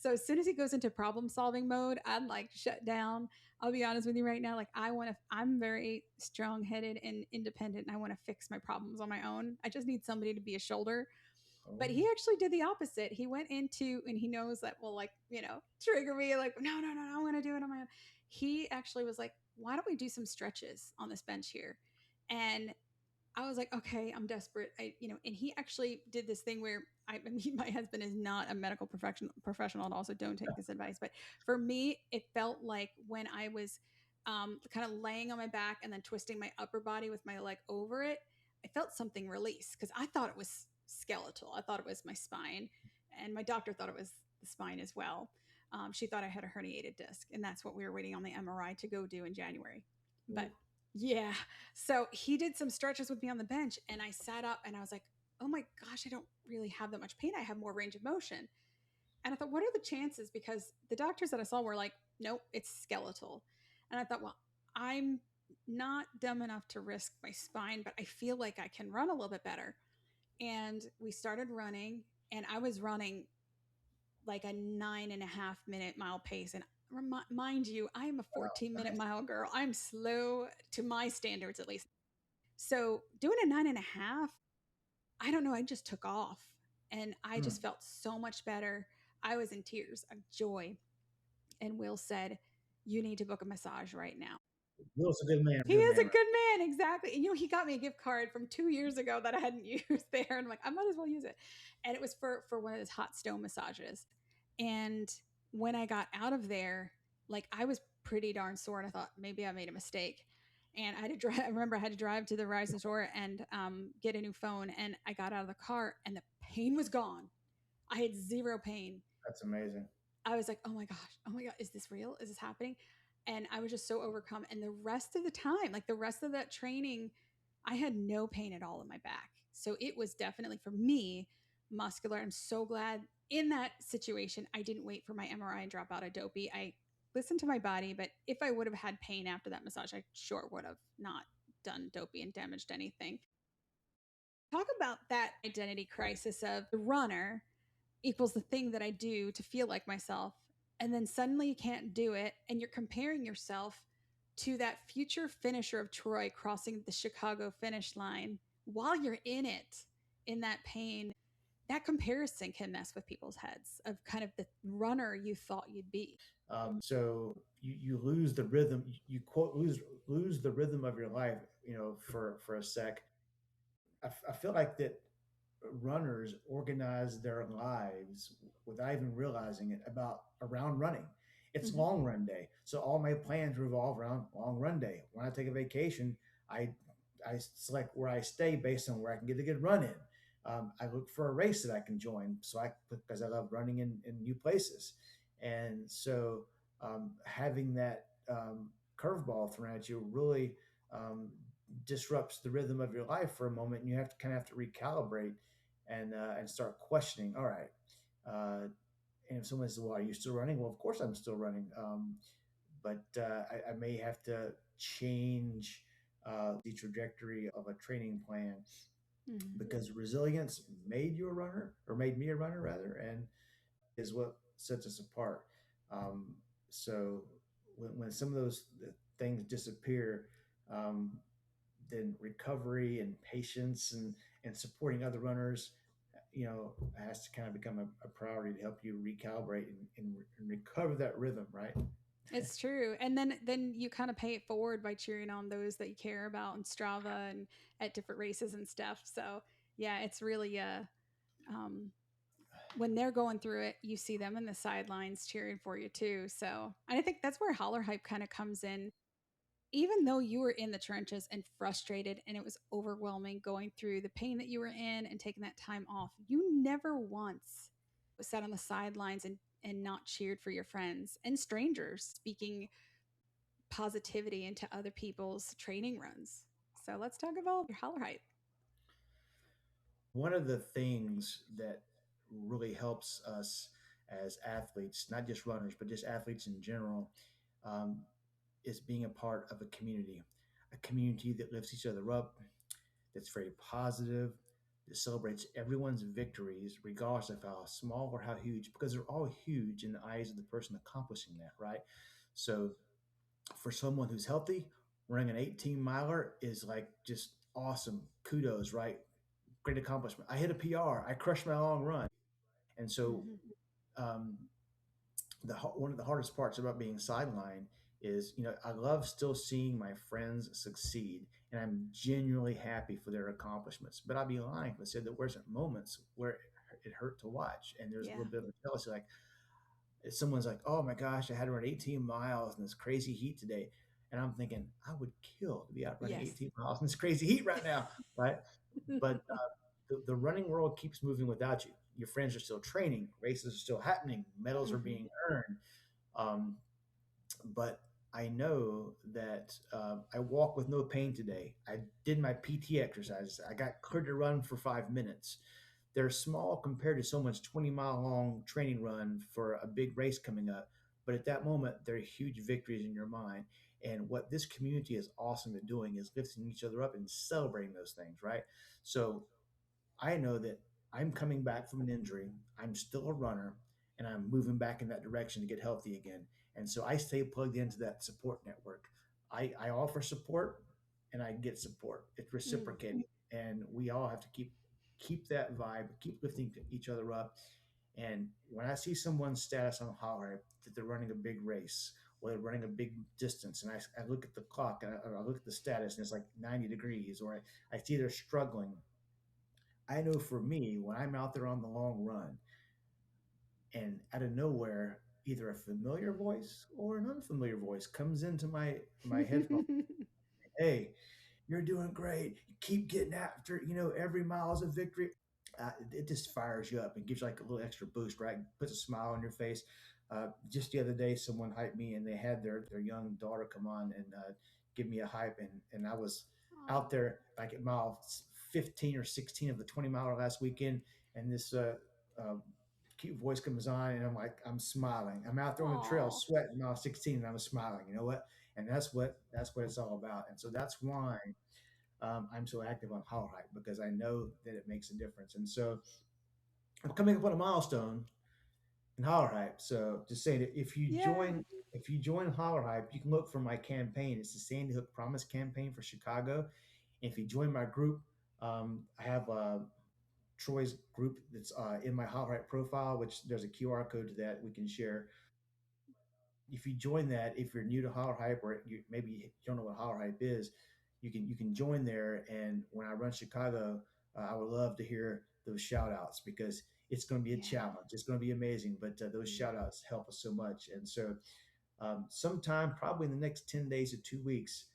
So as soon as he goes into problem solving mode, I'd like shut down. I'll be honest with you right now. Like I'm very strong headed and independent, and I want to fix my problems on my own. I just need somebody to be a shoulder. Oh, But he actually did the opposite. He went into, and he knows that will like, trigger me like, no, no, no, no, I want to do it on my own. He actually was like, why don't we do some stretches on this bench here? And I was like, okay, I'm desperate. And he actually did this thing where my husband is not a medical professional, and also don't take this advice. But for me, it felt like when I was kind of laying on my back and then twisting my upper body with my leg over it, I felt something release because I thought it was skeletal. I thought it was my spine, and my doctor thought it was the spine as well. She thought I had a herniated disc, and that's what we were waiting on the MRI to go do in January. But oh, yeah, so he did some stretches with me on the bench, and I sat up and I was like, oh my gosh, I don't really have that much pain. I have more range of motion. And I thought, what are the chances? Because the doctors that I saw were like, nope, it's skeletal. And I thought, well, I'm not dumb enough to risk my spine, but I feel like I can run a little bit better. And we started running, and I was running like a 9.5 minute mile pace. And mind you, I am a wow, 14-minute nice. mile girl. I'm slow to my standards, at least. So doing a 9.5, I don't know, I just took off, and I Hmm. just felt so much better. I was in tears of joy. And Will said, you need to book a massage right now. Will's a He good is a man, right? good man, exactly. And he got me a gift card from 2 years ago that I hadn't used there. And I'm like, I might as well use it. And it was for one of those hot stone massages. And when I got out of there, like I was pretty darn sore, and I thought maybe I made a mistake. And I had to drive. I remember I had to drive to the Verizon store and get a new phone. And I got out of the car, and the pain was gone. I had zero pain. That's amazing. I was like, oh my God, is this real? Is this happening? And I was just so overcome. And the rest of the time, like the rest of that training, I had no pain at all in my back. So it was definitely for me muscular. I'm so glad in that situation, I didn't wait for my MRI and drop out of dopey. I listened to my body, but if I would have had pain after that massage, I sure would have not done dopey and damaged anything. Talk about that identity crisis of the runner equals the thing that I do to feel like myself. And then suddenly you can't do it. And you're comparing yourself to that future finisher of Troy crossing the Chicago finish line while you're in it, in that pain. That comparison can mess with people's heads of kind of the runner you thought you'd be. So you lose the rhythm. You quote lose the rhythm of your life. For a sec. I feel like that runners organize their lives without even realizing it about around running. It's Mm-hmm. long run day, so all my plans revolve around long run day. When I take a vacation, I I select where I stay based on where I can get a good run in. I look for a race that I can join, because I love running in new places, and so having that curveball thrown at you really um, disrupts the rhythm of your life for a moment, and you have to kind of have to recalibrate and start questioning. All right, and if someone says, "Well, are you still running?" Well, of course I'm still running, but I may have to change the trajectory of a training plan Mm-hmm. because resilience made you a runner, or made me a runner rather, and is what sets us apart. Um, so when some of those things disappear, um, then recovery and patience and supporting other runners, has to kind of become a priority to help you recalibrate and recover that rhythm, right? It's true. And then you kind of pay it forward by cheering on those that you care about in Strava and at different races and stuff. So yeah, it's really um when they're going through it, you see them in the sidelines cheering for you too. So and I think that's where holler hype kind of comes in. Even though you were in the trenches and frustrated and it was overwhelming going through the pain that you were in and taking that time off, you never once sat on the sidelines and not cheered for your friends and strangers, speaking positivity into other people's training runs. So let's talk about your holler hype. One of the things that really helps us as athletes, not just runners, but just athletes in general, um, is being a part of a community that lifts each other up, that's very positive, that celebrates everyone's victories, regardless of how small or how huge, because they're all huge in the eyes of the person accomplishing that, right? So for someone who's healthy, running an 18 miler is like just awesome. Kudos, right? Great accomplishment. I hit a PR. I crushed my long run. And so Mm-hmm. um, one of the hardest parts about being sidelined is, I love still seeing my friends succeed, and I'm genuinely happy for their accomplishments. But I'd be lying if I said there wasn't moments where it hurt to watch, and there's a Yeah. little bit of jealousy. Like if someone's like, "Oh my gosh, I had to run 18 miles in this crazy heat today," and I'm thinking, I would kill to be out running Yes. 18 miles in this crazy heat right now, right? But the running world keeps moving without you. Your friends are still training, races are still happening, medals are Mm-hmm. being earned. Um, but I know that I walk with no pain today. I did my PT exercises. I got cleared to run for 5 minutes. They're small compared to someone's 20-mile long training run for a big race coming up. But at that moment, they're huge victories in your mind. And what this community is awesome at doing is lifting each other up and celebrating those things, right? So I know that I'm coming back from an injury. I'm still a runner and I'm moving back in that direction to get healthy again. And so I stay plugged into that support network. I offer support and I get support. It's Mm. reciprocating. And we all have to keep that vibe, keep lifting each other up. And when I see someone's status on Holler that they're running a big race or they're running a big distance, and I look at the clock and I look at the status and it's like 90 degrees, or I see they're struggling. I know for me, when I'm out there on the long run and out of nowhere, either a familiar voice or an unfamiliar voice comes into my headphones. Hey, you're doing great. Keep getting after, every mile is a victory. It just fires you up and gives you like a little extra boost, right? Puts a smile on your face. Just the other day, someone hyped me and they had their young daughter come on and give me a hype. And I was Oh. out there like at mile 15 or 16 of the 20 miler last weekend. And this uh, cute voice comes on and I'm smiling. I'm out there on the trail Oh. sweating mile 16 and I'm smiling. You know what? And that's what it's all about. And so that's why I'm so active on Holler Hype, because I know that it makes a difference. And so I'm coming up on a milestone in Holler Hype. So just saying that Yeah. if you join Holler Hype, you can look for my campaign. It's the Sandy Hook Promise campaign for Chicago. And if you join my group, I have Troy's group that's in my Holler Hype profile, which there's a QR code to that we can share. If you join that, if you're new to Holler Hype or maybe you don't know what Holler Hype is, you can join there. And when I run Chicago, I would love to hear those shout outs, because it's going to be a Yeah. challenge. It's going to be amazing, but those Mm. shout outs help us so much. And so sometime probably in the next 10 days to 2 weeks,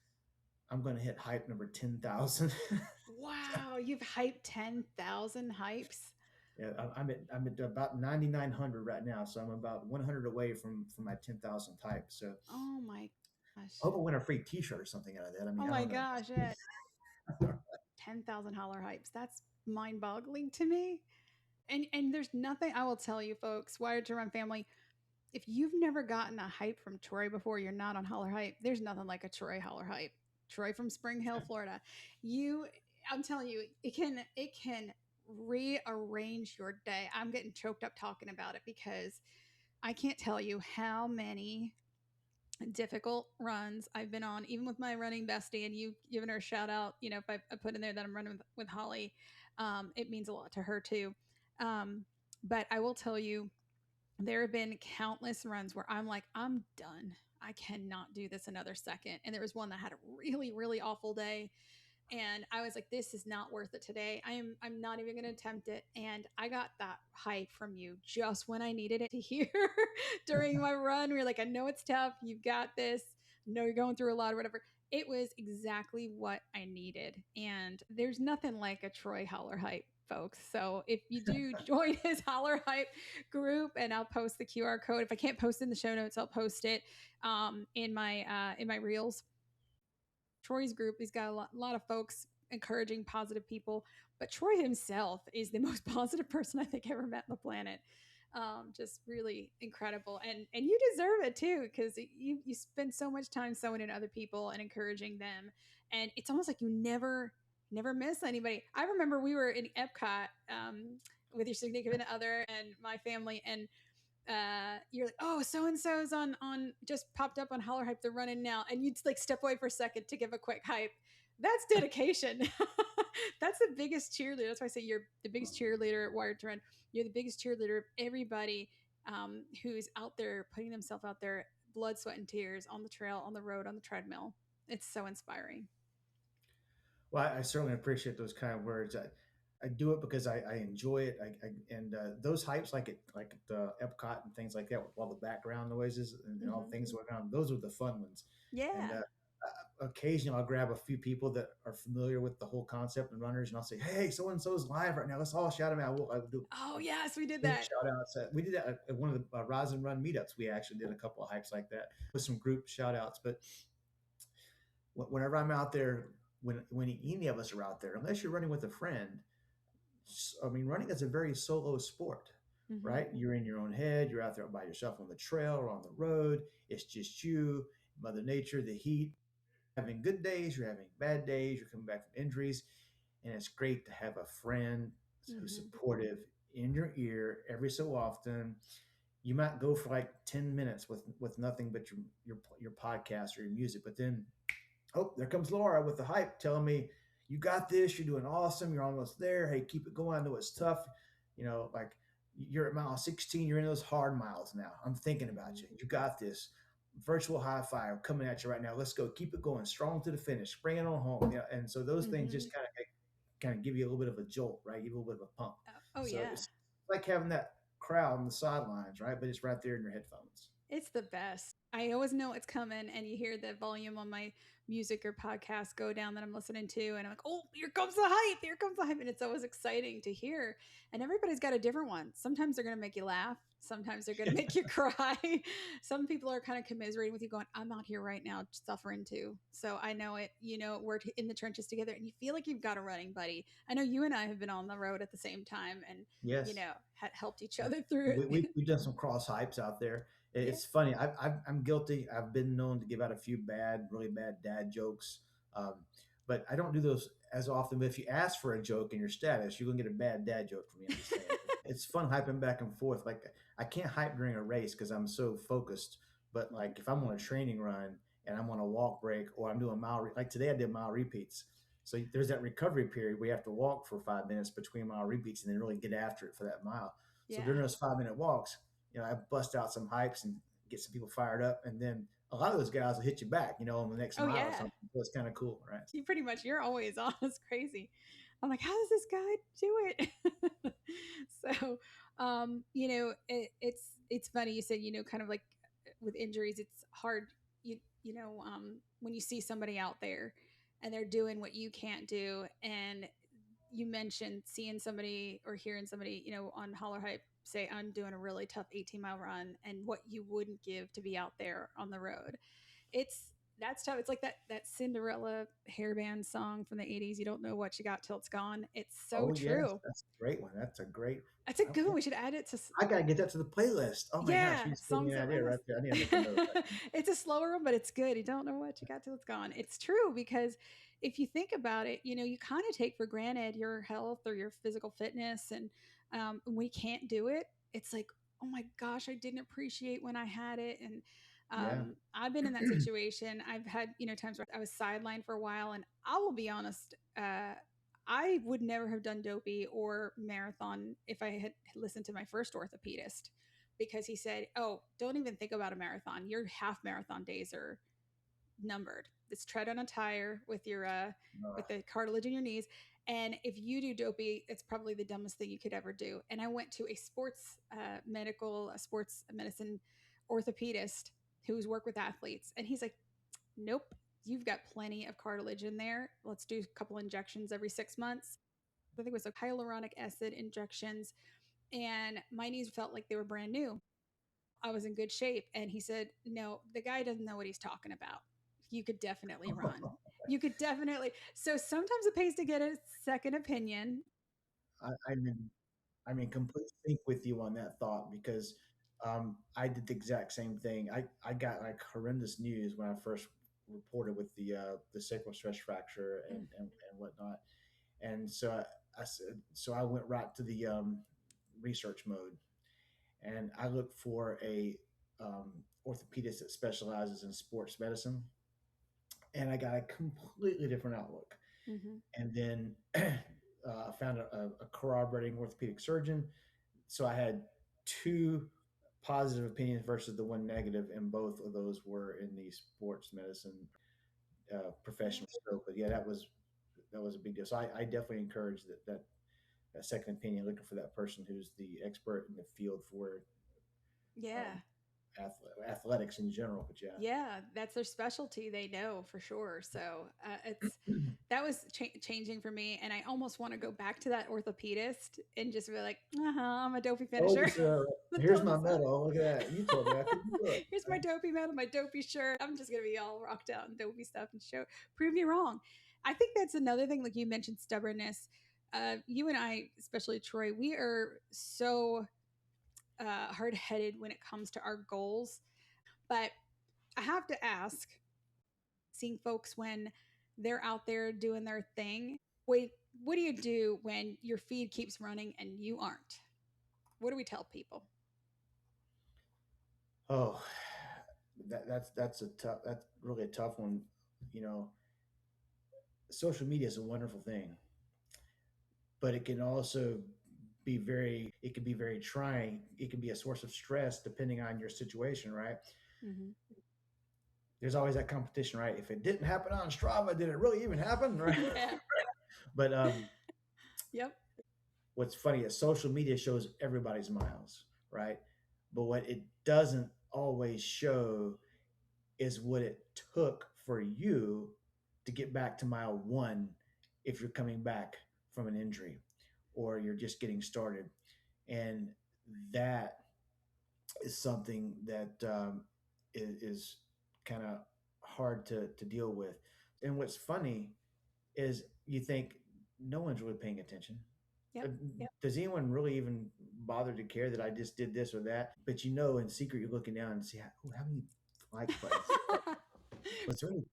I'm going to hit hype number 10,000. Wow, you've hyped 10,000 hypes? Yeah, I'm at about 9,900 right now, so I'm about 100 away from my 10,000 type. So Oh my I gosh. hope I win a free T-shirt or something out of that. I mean, Oh I my don't know. gosh. 10,000 holler hypes. That's mind-boggling to me. And there's nothing I will tell you folks, Wired to Run family, if you've never gotten a hype from Troy before, you're not on Holler Hype. There's nothing like a Troy Holler Hype. Troy from Spring Hill, Florida. You I'm telling you, it can rearrange your day. I'm getting choked up talking about it because I can't tell you how many difficult runs I've been on, even with my running bestie, and you giving her a shout out. If I put in there that I'm running with Holly, it means a lot to her too. But I will tell you, there have been countless runs where I'm like, I'm done. I cannot do this another second. And there was one that had a really, really awful day, and I was like, this is not worth it today. I'm not even going to attempt it. And I got that hype from you just when I needed it to hear during my run. We were like, I know it's tough. You've got this. I know you're going through a lot or whatever. It was exactly what I needed. And there's nothing like a Troy Holler hype, folks. So if you do join his Holler hype group, and I'll post the QR code. If I can't post it in the show notes, I'll post it in my reels. Troy's group. He's got a lot of folks encouraging positive people, but Troy himself is the most positive person I think I ever met on the planet. Just really incredible, and you deserve it too, because you spend so much time sewing in other people and encouraging them, and it's almost like you never miss anybody. I remember we were in Epcot with your significant other and my family, and you're like, oh, so and so's on just popped up on Holler Hype. They're running now, and you'd like step away for a second to give a quick hype. That's dedication. That's the biggest cheerleader. That's why I say you're the biggest cheerleader at Wired to Run. You're the biggest cheerleader of everybody who's out there putting themselves out there, blood, sweat, and tears on the trail, on the road, on the treadmill. It's so inspiring. Well, I certainly appreciate those kind of words. I do it because I enjoy it. And those hypes, like at the Epcot and things like that, with all the background noises and all the Mm-hmm. things going on, those are the fun ones. And Yeah. occasionally I'll grab a few people that are familiar with the whole concept and runners, and I'll say, "Hey, so and so's live right now. Let's all shout them out." I'll do Oh yes, we did group that. shout outs. We did that at one of the Rise and Run meetups. We actually did a couple of hypes like that with some group shout outs. But whenever I'm out there, when any of us are out there, unless you're running with a friend, I mean, running is a very solo sport, Mm-hmm. right? You're in your own head. You're out there by yourself on the trail or on the road. It's just you, Mother Nature, the heat. Having good days, you're having bad days. You're coming back from injuries, and it's great to have a friend who's Mm-hmm. supportive in your ear every so often. You might go for like 10 minutes with nothing but your podcast or your music, but then, oh, there comes Laura with the hype telling me, you got this, you're doing awesome, you're almost there, hey, keep it going, I know it's tough, like you're at mile 16, you're in those hard miles now, I'm thinking about Mm-hmm. you got this, virtual high five coming at you right now, let's go, keep it going, strong to the finish, bring it on home. Yeah, and so those things Mm-hmm. just kind of give you a little bit of a jolt, right, give you a little bit of a pump. Oh So yeah. it's like having that crowd on the sidelines, right, but it's right there in your headphones. It's the best. I always know it's coming, and you hear the volume on my music or podcast go down that I'm listening to, and I'm like, oh, here comes the hype, here comes the hype. And it's always exciting to hear. And everybody's got a different one. Sometimes they're going to make you laugh, sometimes they're going to make you cry. Some people are kind of commiserating with you, going, I'm out here right now suffering too. So I know it, we're in the trenches together, and you feel like you've got a running buddy. I know you and I have been on the road at the same time, and, Yes. had helped each other through it. We've done some cross hypes out there. Yeah. It's funny. I'm guilty. I've been known to give out a few really bad dad jokes, um, but I don't do those as often. But if you ask for a joke in your status, you're gonna get a bad dad joke from me. I'm just saying. It's fun hyping back and forth. Like I can't hype during a race because I'm so focused. But like if I'm on a training run and I'm on a walk break or I'm doing like today I did mile repeats. So there's that recovery period. We have to walk for 5 minutes between mile repeats and then really get after it for that mile. So Yeah. during those 5 minute walks, I bust out some hypes and get some people fired up. And then a lot of those guys will hit you back, on the next Oh mile or yeah. something. So it's kind of cool, right? You're always on. It's crazy. I'm like, how does this guy do it? So, it's funny. You said, kind of like with injuries, it's hard. When you see somebody out there and they're doing what you can't do, and you mentioned seeing somebody or hearing somebody, on Holler Hype say, I'm doing a really tough 18-mile run, and what you wouldn't give to be out there on the road. It's that's tough. It's like that Cinderella hairband song from the 80s. You don't know what you got till it's gone. It's so Oh, yes. true. That's a great one. That's a great. That's a good one. We should add it to I got to get that to the playlist. Oh my gosh. yeah, You just gave me songs an that idea run right there. I need to make a note of that. us. It's a slower one, but it's good. You don't know what you got till it's gone. It's true, because if you think about it, you kind of take for granted your health or your physical fitness, and when you can't do it, it's like, oh my gosh, I didn't appreciate when I had it. And Yeah. I've been in that situation. I've had times where I was sidelined for a while, and I will be honest. I would never have done dopey or marathon if I had listened to my first orthopedist. because he said, "Oh, don't even think about a marathon. Your half marathon days are numbered. It's tread on a tire Uh, with the cartilage in your knees. And if you do dopey, it's probably the dumbest thing you could ever do." And I went to a sports medicine orthopedist who's worked with athletes, and he's like, "Nope, you've got plenty of cartilage in there. Let's do a couple injections every 6 months." I think it was like hyaluronic acid injections, and my knees felt like they were brand new. I was in good shape. And he said, "No, the guy doesn't know what he's talking about. You could definitely run. You could definitely." So sometimes it pays to get a second opinion. I'm I'm in complete sync with you on that thought because I did the exact same thing. I got like horrendous news when I first reported with the sacral stress fracture Mm, and whatnot, and so I said so I went right to the research mode, and I looked for a orthopedist that specializes in sports medicine, and I got a completely different outlook. mhm, And then I found a corroborating orthopedic surgeon. So I had two positive opinions versus the one negative, and both of those were in the sports medicine yeah. professional scope. But yeah, that was a big deal. So I definitely encourage that second opinion, looking for that person who's the expert in the field for um, Yeah. athletics in general. But yeah, Yeah, that's their specialty. They know for sure. So it's that was changing for me, and I almost want to go back to that orthopedist and just be like, I'm a dopey told finisher." you so. I Here's told you my so. medal. Look at that. You told me I couldn't do it. Here's my dopey medal, my dopey shirt. I'm just gonna be all rocked out and dopey stuff and show prove you wrong. I think that's another thing. Like you mentioned, stubbornness. You and I, especially Troy, we are so hard headed when it comes to our goals. But I have to ask, seeing folks when they're out there doing their thing, wait, what do you do when your feed keeps running and you aren't? What do we tell people? Oh, that's a tough. That's really a tough one. You know, social media is a wonderful thing, but it can also be very. It can be very trying. It can be a source of stress depending on your situation, right? Mm-hmm. There's always that competition, right? If it didn't happen on Strava, did it really even happen, right? Yeah. But Yep. what's funny is social media shows everybody's miles, right? But what it doesn't always show is what it took for you to get back to mile one if you're coming back from an injury or you're just getting started. And that is something that is kind of hard to deal with. And what's funny is you think no one's really paying attention. Yep. Does anyone really even bother to care that I just did this or that? But in secret, you're looking down and see how many like buttons. Was there any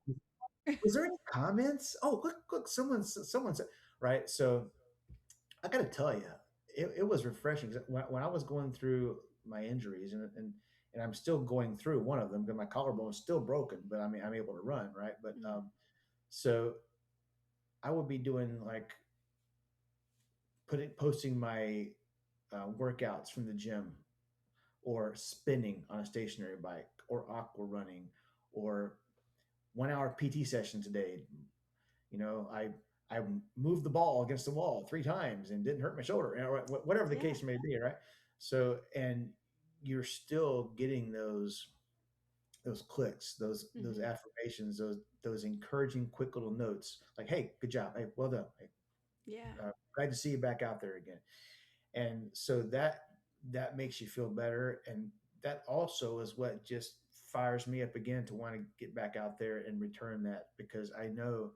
was there any comments? Oh, look, someone said, right. So I got to tell you, it was refreshing. 'Cause when I was going through my injuries, and I'm still going through one of them because my collarbone is still broken, but I mean, I'm able to run, right? But Mm-hmm. so I would be doing like posting my workouts from the gym, or spinning on a stationary bike, or aqua running, or 1 hour PT session today. I moved the ball against the wall 3 times and didn't hurt my shoulder, whatever the Yeah. case may be, right? So, and you're still getting those clicks, those Mm-hmm. affirmations, those encouraging, quick little notes, like, "Hey, good job! Hey, well done! Hey, Yeah. glad to see you back out there again." And so that makes you feel better, and that also is what just fires me up again to want to get back out there and return that, because I know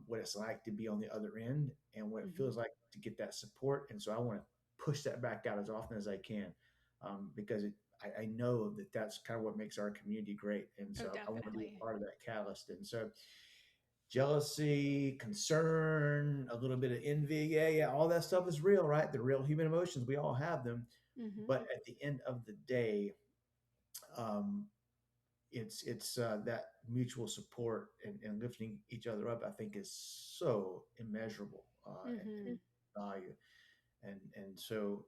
what it's like to be on the other end and what it Mm-hmm. feels like to get that support. And so I want to push that back out as often as I can, because I know that that's kind of what makes our community great. And Oh, so I want to be a definitely. part of that catalyst. And so jealousy, concern, a little bit of envy. Yeah, all that stuff is real, right? The real human emotions. We all have them. Mm-hmm. But at the end of the day, um, it's that mutual support and lifting each other up, I think, is so immeasurable and Mm-hmm. value. And so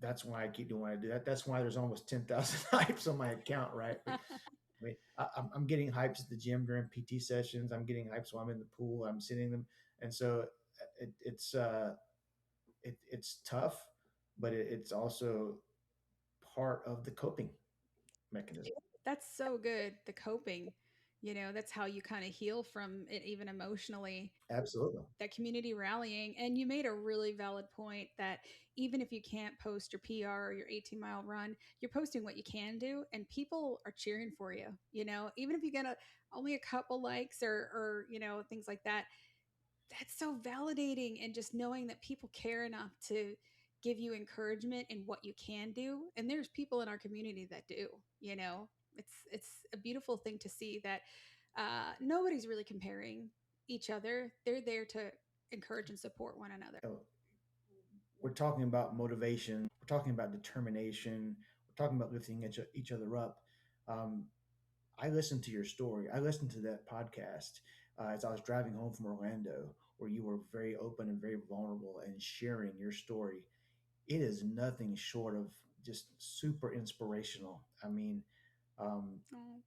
That's why I keep doing what I do. That's why there's almost 10,000 hypes on my account, right? I mean, I'm getting hypes at the gym during PT sessions. I'm getting hypes while I'm in the pool. I'm sitting them, and so it's tough, but it's also part of the coping mechanism. That's so good. The coping, that's how you kind of heal from it, even emotionally. Absolutely. That community rallying. And you made a really valid point that even if you can't post your PR or your 18-mile run, you're posting what you can do, and people are cheering for you. Even if you get only a couple likes or things like that, that's so validating. And just knowing that people care enough to give you encouragement in what you can do, and there's people in our community that do. you know it's a beautiful thing to see that nobody's really comparing each other. They're there to encourage and support one another. You know, we're talking about motivation. We're talking about determination. We're talking about lifting each other up. Um, I listened to your story. I listened to that podcast as I was driving home from Orlando, where you were very open and very vulnerable and sharing your story. It is nothing short of just super inspirational. I mean, Oh,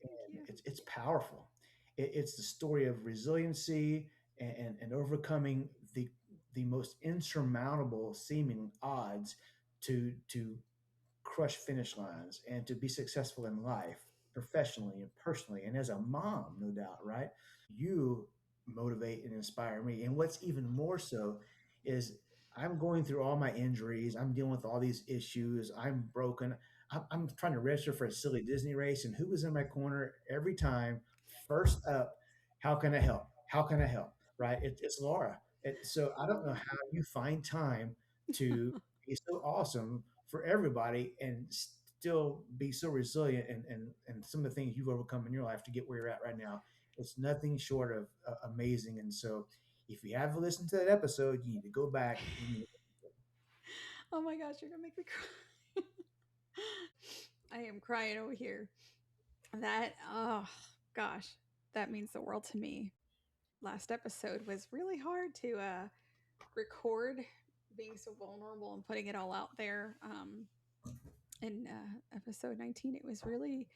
thank and you. it's powerful. It's the story of resiliency and overcoming the most insurmountable seeming odds to crush finish lines and to be successful in life, professionally and personally, and as a mom, no doubt, right? You motivate and inspire me. And what's even more so is I'm going through all my injuries. I'm dealing with all these issues. I'm broken. I'm trying to register for a silly Disney race. And who was in my corner every time? First up, how can I help? How can I help? Right? It's Laura. So I don't know how you find time to be so awesome for everybody and still be so resilient and some of the things you've overcome in your life to get where you're at right now. It's nothing short of amazing. And so, if you haven't listened to that episode, you need to go back and you Oh my gosh, you're gonna make me cry. I am crying over here. That, oh gosh, that means the world to me. Last episode was really hard to record, being so vulnerable and putting it all out there. In episode 19, it was really,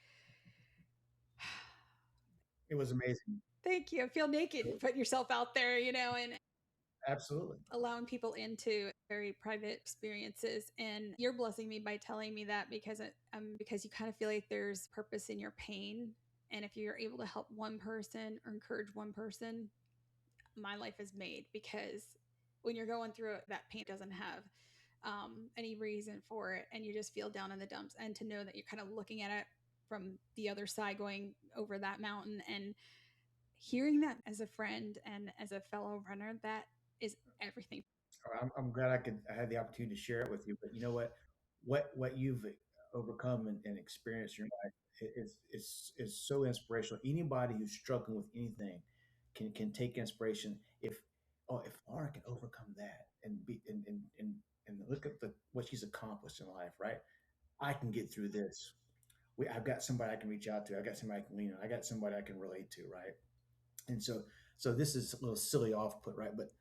it was amazing. thank you. I feel naked putting yourself out there, and Absolutely. allowing people into very private experiences. And you're blessing me by telling me that, because you kind of feel like there's purpose in your pain. And if you're able to help one person or encourage one person, my life is made. Because when you're going through it, that pain doesn't have any reason for it, and you just feel down in the dumps. And to know that you're kind of looking at it from the other side, going over that mountain, and hearing that as a friend and as a fellow runner, that is everything. I'm glad I had the opportunity to share it with you. But you know what you've overcome and experienced in your life is so inspirational. Anybody who's struggling with anything can take inspiration. If Laura can overcome that and be and look at what she's accomplished in life, right? I can get through this. I've got somebody I can reach out to. I got somebody I can lean on. I got somebody I can relate to, right? And so this is a little silly off put, right? But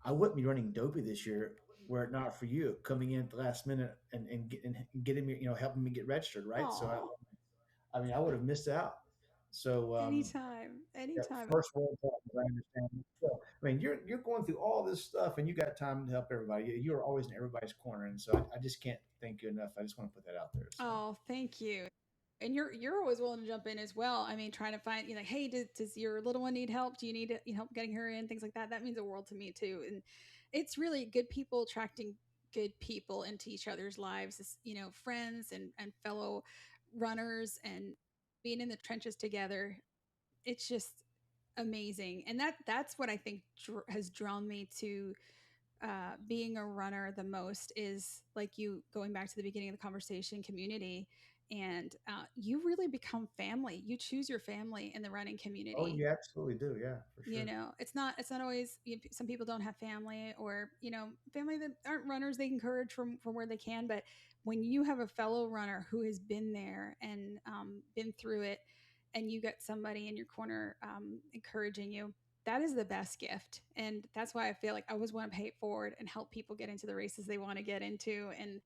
I wouldn't be running Dopey this year were it not for you coming in at the last minute and getting me, helping me get registered, right? So Oh, I mean, I would have missed out. So anytime, yeah, anytime. first world problems, I understand. So, I mean, you're going through all this stuff, and you got time to help everybody. You're always in everybody's corner, and so I just can't thank you enough. I just want to put that out there. So, Oh, thank you. And you're always willing to jump in as well. I mean, trying to find, like, hey, does your little one need help? Do you need help getting her in? Things like that. That means the world to me too. And it's really good people attracting good people into each other's lives. Friends and fellow runners, and being in the trenches together. It's just amazing, and that's what I think has drawn me to being a runner the most, is like you going back to the beginning of the conversation, community. And you really become family. You choose your family in the running oh, community. you absolutely do, yeah, for sure. It's not always, some people don't have family, or family that aren't runners. They encourage from where they can, but when you have a fellow runner who has been there and been through it, and you get somebody in your corner encouraging you, that is the best gift. And that's why I feel like I always want to pay it forward and help people get into the races they want to get into, and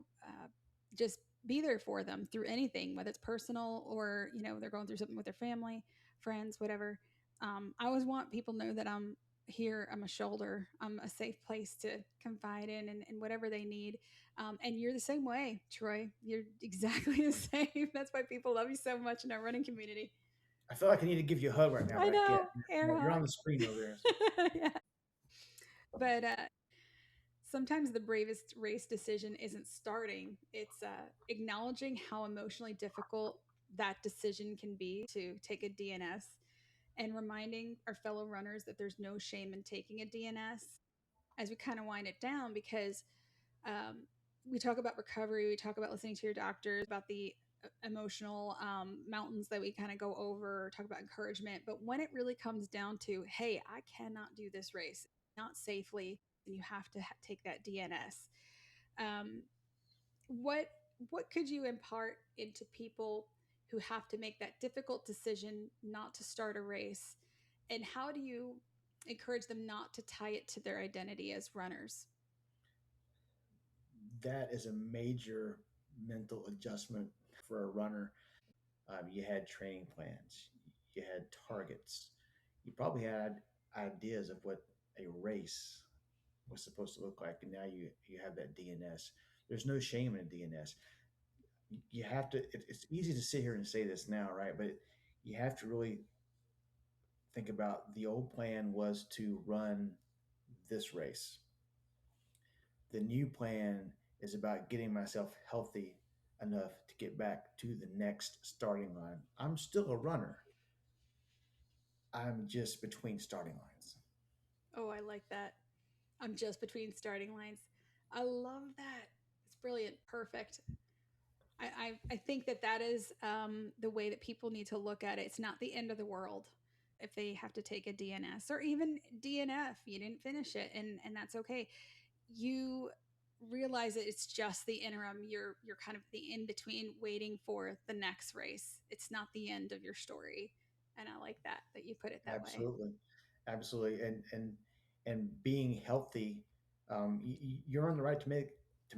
just be there for them through anything, whether it's personal or, they're going through something with their family, friends, whatever. I always want people to know that I'm here, I'm a shoulder, I'm a safe place to confide in, and whatever they need. And you're the same way, Troy. You're exactly the same. That's why people love you so much in our running community. I feel like I need to give you a hug right now, I but I can't. know, air You're hug. on the screen over there. So. Yeah. But sometimes the bravest race decision isn't starting, it's acknowledging how emotionally difficult that decision can be to take a DNS, and reminding our fellow runners that there's no shame in taking a DNS as we kind of wind it down, because um, we talk about recovery, we talk about listening to your doctors, about the emotional mountains that we kind of go over, talk about encouragement. But when it really comes down to, hey, I cannot do this race, not safely, and you have to take that DNS. Um, what what could you impart into people who have to make that difficult decision not to start a race, and how do you encourage them not to tie it to their identity as runners? That is a major mental adjustment for a runner. You had training plans, you had targets, you probably had ideas of what a race was supposed to look like, and now you have that DNS. There's no shame in a DNS. You have to. It's easy to sit here and say this now, right? But you have to really think about the old plan was to run this race. The new plan is about getting myself healthy enough to get back to the next starting line. I'm still a runner. I'm just between starting lines. Oh, I like that. I'm just between starting lines. I love that. It's brilliant. Perfect. I think that that is the way that people need to look at it. It's not the end of the world if they have to take a DNS or even DNF. You didn't finish it, and that's okay. You realize that it's just the interim. You're kind of the in between, waiting for the next race. It's not the end of your story, and I like that you put it that way. Absolutely, absolutely, and being healthy, you're on the right to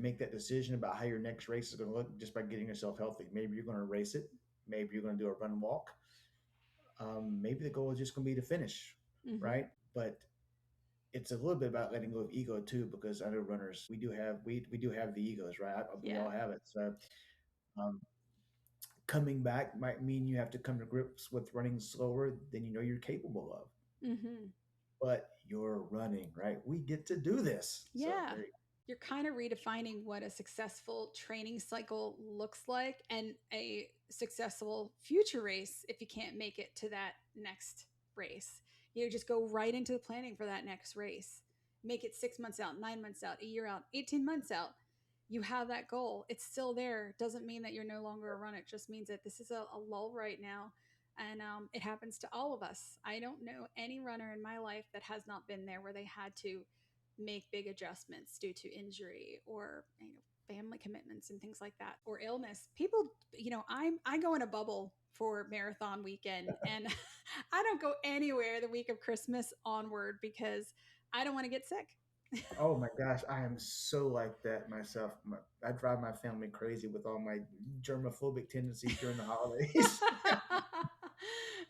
make that decision about how your next race is going to look just by getting yourself healthy. Maybe you're going to race it. Maybe you're going to do a run walk. Maybe the goal is just going to be to finish, Hmm. right? But it's a little bit about letting go of ego too, because I know runners we do have the egos, right? We Yeah. all have it. So um, coming back might mean you have to come to grips with running slower than you know you're capable of, Hmm. but you're running, right? We get to do this. So Yeah. there you You're kind of redefining what a successful training cycle looks like, and a successful future race if you can't make it to that next race. Just go right into the planning for that next race. Make it 6 months out, 9 months out, a year out, 18 months out. You have that goal. It's still there. Doesn't mean that you're no longer a runner. It just means that this is a lull right now. And it happens to all of us. I don't know any runner in my life that has not been there, where they had to make big adjustments due to injury, or family commitments and things like that, or illness. People, I go in a bubble for marathon weekend, and I don't go anywhere the week of Christmas onward because I don't want to get sick. go. Oh my gosh, I am so like that myself. I drive my family crazy with all my germophobic tendencies during the holidays.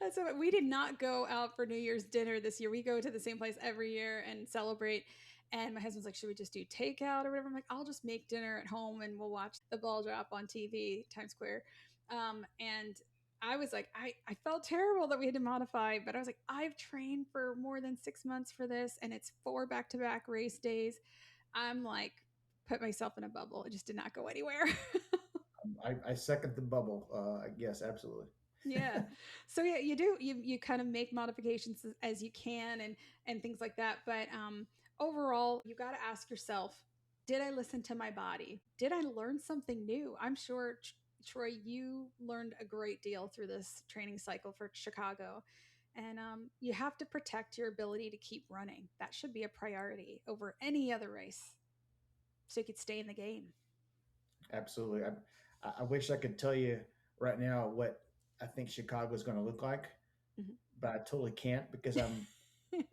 That's what we did not go out for New Year's dinner this year. We go to the same place every year and celebrate. And my husband's like, should we just do takeout or whatever? I'm like, I'll just make dinner at home and we'll watch the ball drop on TV, Times Square. And I was like, I felt terrible that we had to modify, but I was like, I've trained for more than 6 months for this, and it's 4 back-to-back race days. I'm like, put myself in a bubble. I just did not go anywhere. I second the bubble. Yes, absolutely. Yeah. So yeah, you do, you kind of make modifications as you can, and things like that. But overall, you got to ask yourself, did I listen to my body? Did I learn something new? I'm sure, Troy, you learned a great deal through this training cycle for Chicago. And you have to protect your ability to keep running. That should be a priority over any other race, so you could stay in the game. Absolutely. I wish I could tell you right now what I think Chicago is going to look like, Mhm. but I totally can't because I'm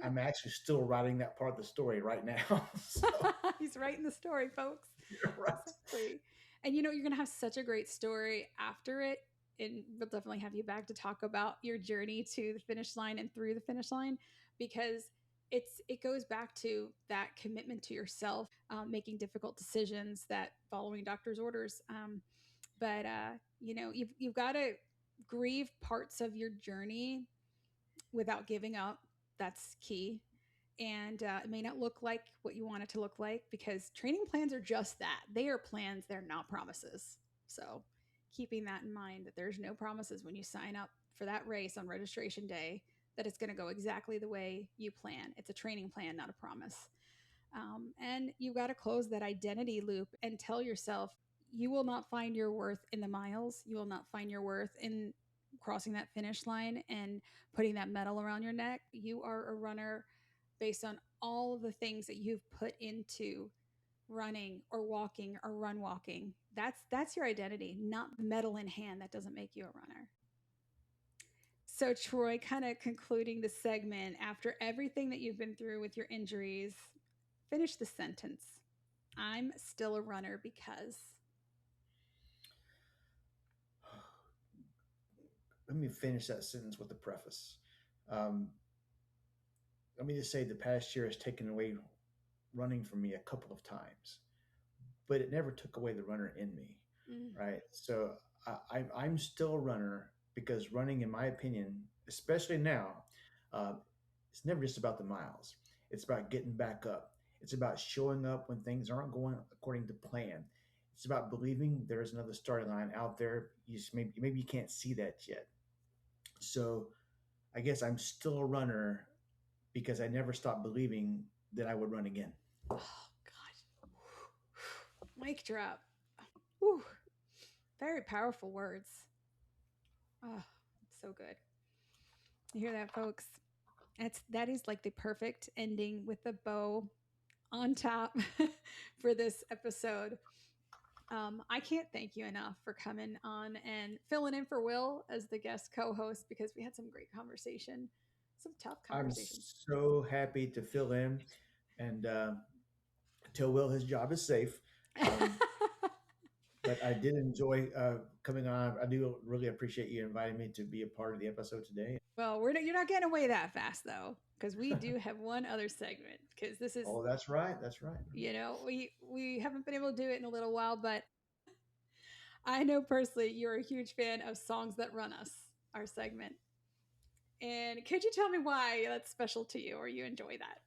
I'm actually still writing that part of the story right now. So He's writing the story, folks. you're right. Exactly. And you're going to have such a great story after it. And we'll definitely have you back to talk about your journey to the finish line and through the finish line, because it goes back to that commitment to yourself, making difficult decisions, that following doctor's orders. But you've got to grieve parts of your journey without giving up. That's key. And it may not look like what you want it to look like, because training plans are just that. They are plans, they're not promises. So, keeping that in mind, that there's no promises when you sign up for that race on registration day that it's going to go exactly the way you plan. It's a training plan, not a promise. And you've got to close that identity loop and tell yourself you will not find your worth in the miles. You will not find your worth in crossing that finish line and putting that medal around your neck. You are a runner based on all of the things that you've put into running or walking or run walking. That's your identity, not the medal in hand. That doesn't make you a runner. So, Troy, kind of concluding the segment, after everything that you've been through with your injuries, finish the sentence. I'm still a runner because. Let me finish that sentence with a preface. Um, Let me just say the past year has taken away running from me a couple of times, but it never took away the runner in me, Mm. right? So I'm still a runner because running, in my opinion, especially now, uh, it's never just about the miles. It's about getting back up. It's about showing up when things aren't going according to plan. It's about believing there's another starting line out there. Maybe you can't see that yet. So I guess I'm still a runner because I never stopped believing that I would run again. Oh, God. Mic drop. Whew. Very powerful words. Oh, so good. You hear that, folks? That is like the perfect ending with the bow on top for this episode. I can't thank you enough for coming on and filling in for Will as the guest co-host, because we had some great conversation, some tough I'm conversations. so happy to fill in and tell Will his job is safe. Um, but I did enjoy coming on. I do really appreciate you inviting me to be a part of the episode today. Well, you're not getting away that fast though, because we do have one other segment. Because this is, Oh, that's right. That's right. we haven't been able to do it in a little while, but I know personally you're a huge fan of Songs That Run Us, our segment. And could you tell me why that's special to you, or you enjoy that?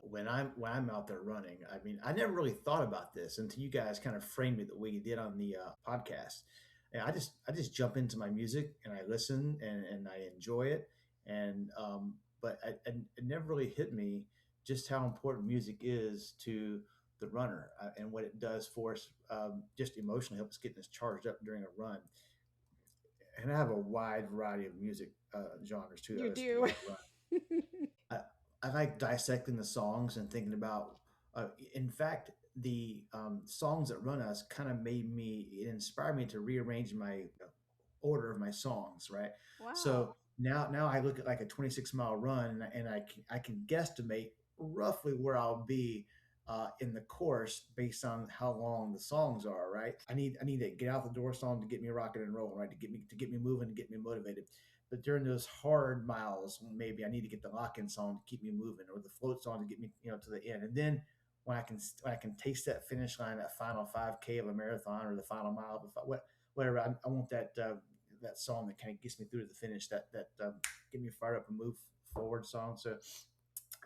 When I'm out there running, I mean, I never really thought about this until you guys kind of framed it the way you did on the podcast. And I just jump into my music and I listen and I enjoy it. And but it never really hit me just how important music is to the runner and what it does for us, just emotionally help us getting us charged up during a run. And I have a wide variety of music genres too that I You listen to do. while I run. I, I like dissecting the songs and thinking about. In fact, the songs that run us kind of it inspired me to rearrange my order of my songs. Right, so Wow. now I look at like a 26-mile run and I can guesstimate roughly where I'll be. In the course, based on how long the songs are, right? I need a get out the door song to get me rocking and rolling, right? To get me moving, to get me motivated. But during those hard miles, maybe I need to get the lock-in song to keep me moving, or the float song to get me, to the end. And then when I can taste that finish line, that final 5K of a marathon, or the final mile, whatever, I want that song that kind of gets me through to the finish. That get me fired up and move forward song. So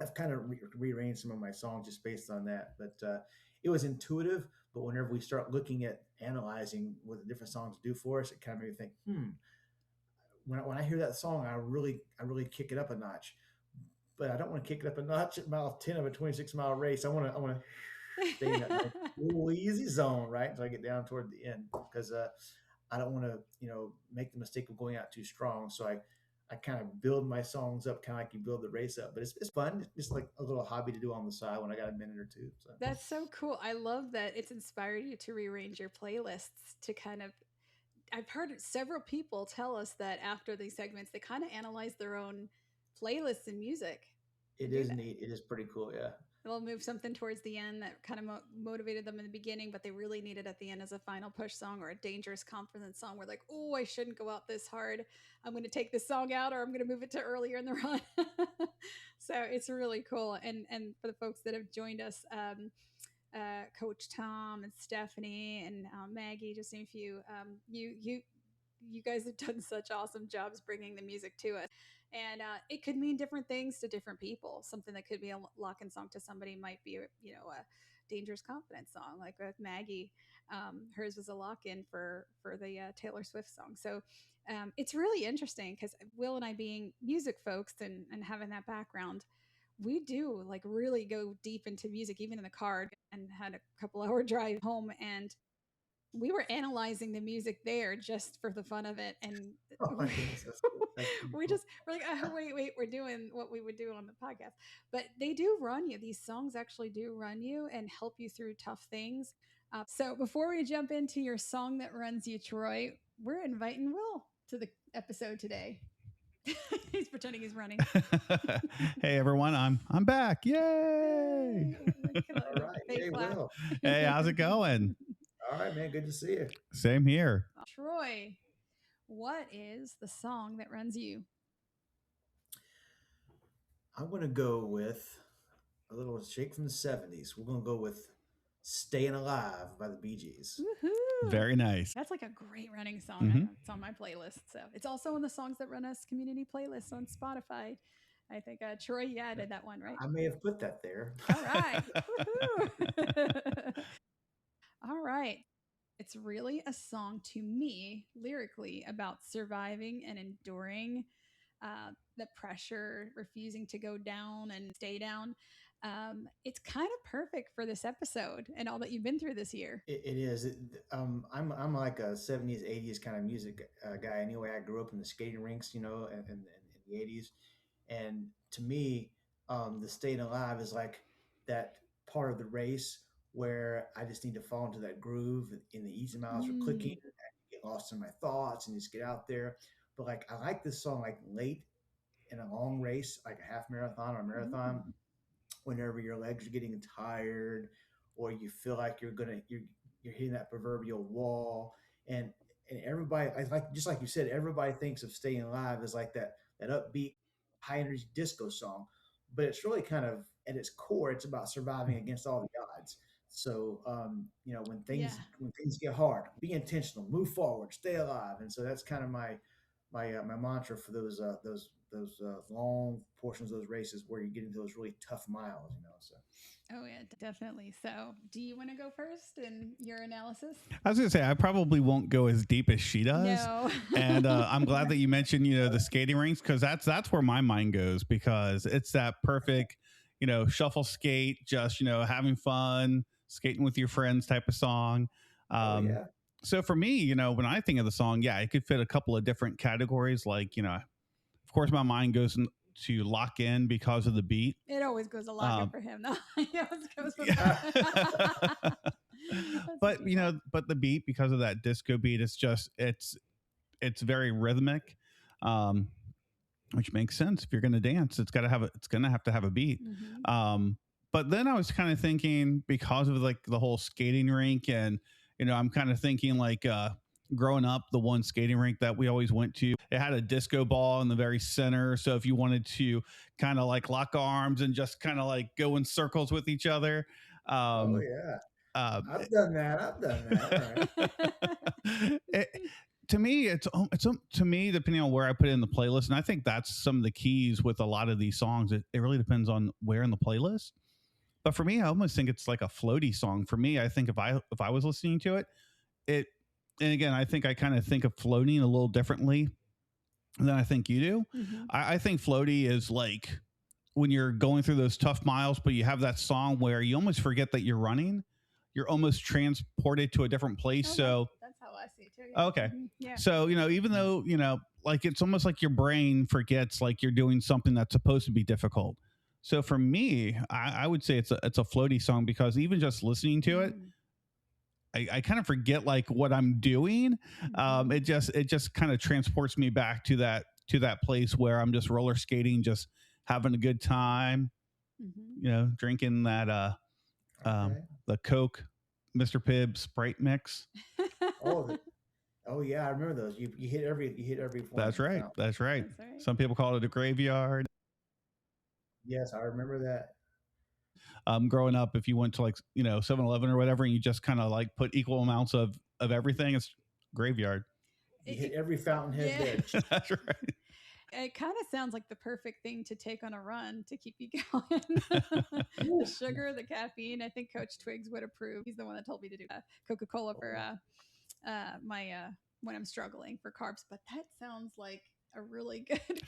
I've kind of rearranged some of my songs just based on that. But it was intuitive. But whenever we start looking at analyzing what the different songs do for us, it kind of made me think, when I hear that song, I really kick it up a notch. But I don't want to kick it up a notch at mile 10 of a 26-mile race. I want to stay in that nice, little easy zone, right? Until I get down toward the end, because I don't want to, make the mistake of going out too strong. So I kind of build my songs up, kind of like you build the race up. But it's fun. It's just like a little hobby to do on the side when I got a minute or two. So That's so cool. I love that it's inspired you to rearrange your playlists to kind of I've heard several people tell us that after these segments, they kind of analyze their own playlists and music and It do is that. neat. It is pretty cool. Yeah. They'll move something towards the end that kind of motivated them in the beginning, but they really need it at the end as a final push song or a dangerous confidence song. Where like, oh, I shouldn't go out this hard. I'm going to take this song out, or I'm going to move it to earlier in the run. So it's really cool. And for the folks that have joined us, Coach Tom and Stephanie and Maggie, just name a few. You guys have done such awesome jobs bringing the music to us, and it could mean different things to different people. Something that could be a lock-in song to somebody might be, a dangerous confidence song, like with Maggie. Hers was a lock-in for the Taylor Swift song. So it's really interesting because Will and I, being music folks and having that background, we do like really go deep into music, even in the car, and had a couple hour drive home, and we were analyzing the music there just for the fun of it. And Oh my goodness, that's pretty cool. we're like, oh, wait, we're doing what we would do on the podcast. But they do run you. These songs actually do run you and help you through tough things. So before we jump into your song that runs you, Troy, we're inviting Will to the episode today. He's pretending he's running. Hey everyone, I'm back. Yay! All right. Hey, Will. Hey, how's it going? All right, man. Good to see you. Same here. Troy, what is the song that runs you? I'm going to go with a little shake from the 70s. We're going to go with Staying Alive by the Bee Gees. Woohoo! Very nice. That's like a great running song. It's on my playlist. So it's also in the songs that run us community playlists on Spotify. I think Troy, you added that one, right? I may have put that there. All right. All right. It's really a song to me, lyrically, about surviving and enduring the pressure, refusing to go down and stay down. It's kind of perfect for this episode and all that you've been through this year. It is. I'm like a 70s, 80s kind of music guy. Anyway, I grew up in the skating rinks, in the 80s. And to me, the staying alive is like that part of the race where I just need to fall into that groove in the easy miles are clicking. I get lost in my thoughts and just get out there. But like, I like this song like late in a long race, like a half marathon or a marathon, whenever your legs are getting tired or you feel like you're hitting that proverbial wall. And everybody, I like, just like you said, everybody thinks of Staying Alive as like that upbeat high energy disco song, but it's really kind of at its core, it's about surviving against all the odds. So when things get hard, be intentional, move forward, stay alive. And so that's kind of my mantra for those long portions of those races where you get into those really tough miles. So. Oh yeah, definitely. So, do you want to go first in your analysis? I was gonna say I probably won't go as deep as she does. No. And I'm glad that you mentioned the skating rinks, because that's where my mind goes, because it's that perfect shuffle skate, just having fun, skating with your friends type of song. Yeah. So for me, when I think of the song, yeah, it could fit a couple of different categories. Like, of course, my mind goes to Lock In because of the beat. It always goes a lock in for him, though. It always goes with but but the beat, because of that disco beat, it's very rhythmic, which makes sense. If you're going to dance, it's gonna have to have a beat. But then I was kind of thinking, because of like the whole skating rink, and I'm kind of thinking like growing up, the one skating rink that we always went to, it had a disco ball in the very center. So if you wanted to kind of like lock arms and just kind of like go in circles with each other. Oh yeah. I've done that. Right. To me, it's to me, depending on where I put it in the playlist, and I think that's some of the keys with a lot of these songs. It really depends on where in the playlist. But for me, I almost think it's like a floaty song. For me, I think if I was listening to it, and again, I think I kind of think of floating a little differently than I think you do. I think floaty is like when you're going through those tough miles, but you have that song where you almost forget that you're running. You're almost transported to a different place. So that's how I see it too. Yeah. Okay. Yeah. So, even though, like it's almost like your brain forgets like you're doing something that's supposed to be difficult. So for me, I would say it's a floaty song, because even just listening to it, I kind of forget like what I'm doing. Mhm. It just kind of transports me back to that place where I'm just roller skating, just having a good time, Mhm. drinking that um, Okay. the Coke, Mr. Pibb Sprite mix. Oh, oh yeah, I remember those. You hit every one That's in the right. fountain. That's right. That's right. Some people call it a graveyard. Yes, I remember that. Growing up, if you went to like 7-Eleven or whatever, and you just kind of like put equal amounts of everything, it's graveyard. You It, hit every fountainhead yeah. there. That's right. It kind of sounds like the perfect thing to take on a run to keep you going. The Woo. sugar, the caffeine. I think Coach Twigs would approve. He's the one that told me to do Coca Cola for Oh, my when I'm struggling for carbs. But that sounds like a really good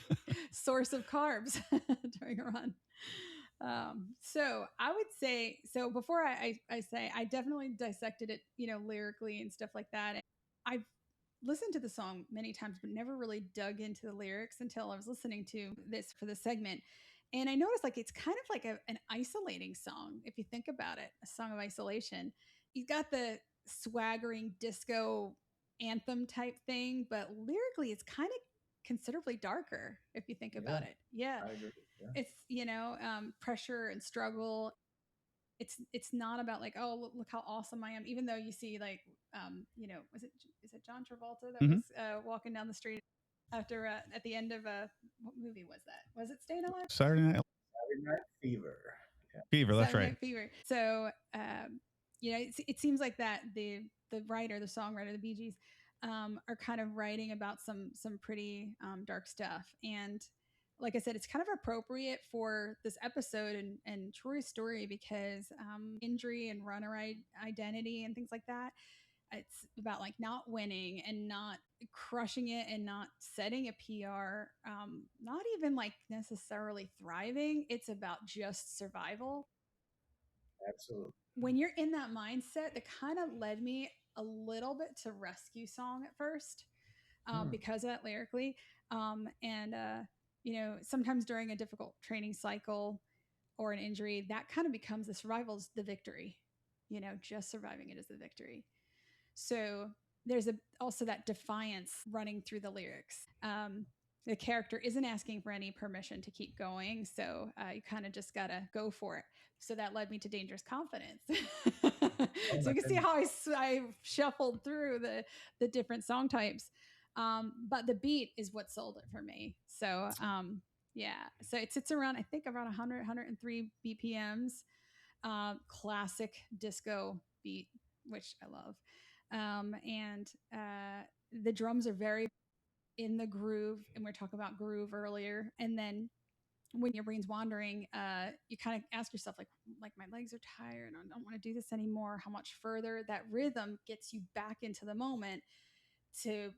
source of carbs during a run. So I would say so. Before I say I definitely dissected it, lyrically and stuff like that. I've listened to the song many times, but never really dug into the lyrics until I was listening to this for the segment. And I noticed like it's kind of like an isolating song, if you think about it, a song of isolation. You've got the swaggering disco anthem type thing, but lyrically it's kind of considerably darker if you think yeah, about it. Yeah. I agree. Yeah. It's, pressure and struggle. It's not about like, oh, look how awesome I am, even though you see like, is it John Travolta that Hmm. was walking down the street after at the end of what movie was that? Was it Staying Alive? Saturday Night Saturday Night Fever. Yeah. Fever. That's Saturday right. Night Fever. So, it seems like that the writer, the songwriter, the Bee Gees, are kind of writing about some pretty dark stuff. And like I said, it's kind of appropriate for this episode and Troy's story because injury and runner identity and things like that. It's about like not winning and not crushing it and not setting a PR, not even like necessarily thriving. It's about just survival. Absolutely. When you're in that mindset, that kind of led me a little bit to Rescue Song at first, Hmm. because of that lyrically. And sometimes during a difficult training cycle or an injury, that kind of becomes the survival's the victory. Just surviving it is the victory. So there's also that defiance running through the lyrics. The character isn't asking for any permission to keep going, so you kind of just gotta go for it. So that led me to Dangerous Confidence. Oh So my you can see goodness. how I shuffled through the different song types, but the beat is what sold it for me. So yeah, so it sits around, I think, around 100 103 BPMs. Classic disco beat, which I love. And the drums are very in the groove, and we are talking about groove earlier. And then when your brain's wandering, you kind of ask yourself, like my legs are tired, I don't want to do this anymore. How much further? That rhythm gets you back into the moment to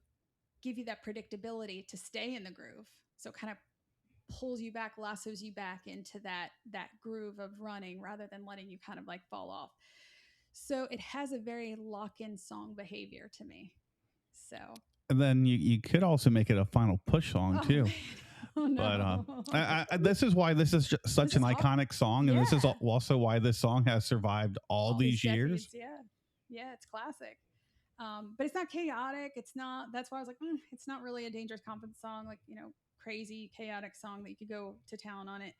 give you that predictability to stay in the groove. So kind of pulls you back, lassos you back into that groove of running rather than letting you kind of like fall off. So it has a very lock-in song behavior to me. So, And then you could also make it a final push song oh man, too. oh But no, this is why this is such this an is hard. iconic song, and this is Yeah, also why this song has survived all all these these years. decades. Yeah, yeah, it's classic. But it's not chaotic. It's not. That's why I was like, it's not really a Dangerous Confidence song, like crazy chaotic song that you could go to town on it.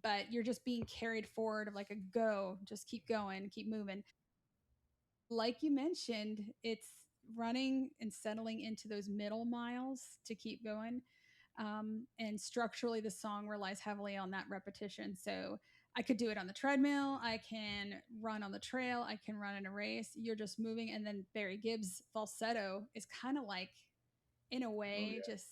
But you're just being carried forward of like a go, just keep going, keep moving. Like you mentioned, it's running and settling into those middle miles to keep going. And structurally, the song relies heavily on that repetition. So I could do it on the treadmill. I can run on the trail. I can run in a race. You're just moving. And then Barry Gibbs' falsetto is kind of like, in a Oh way, yeah. just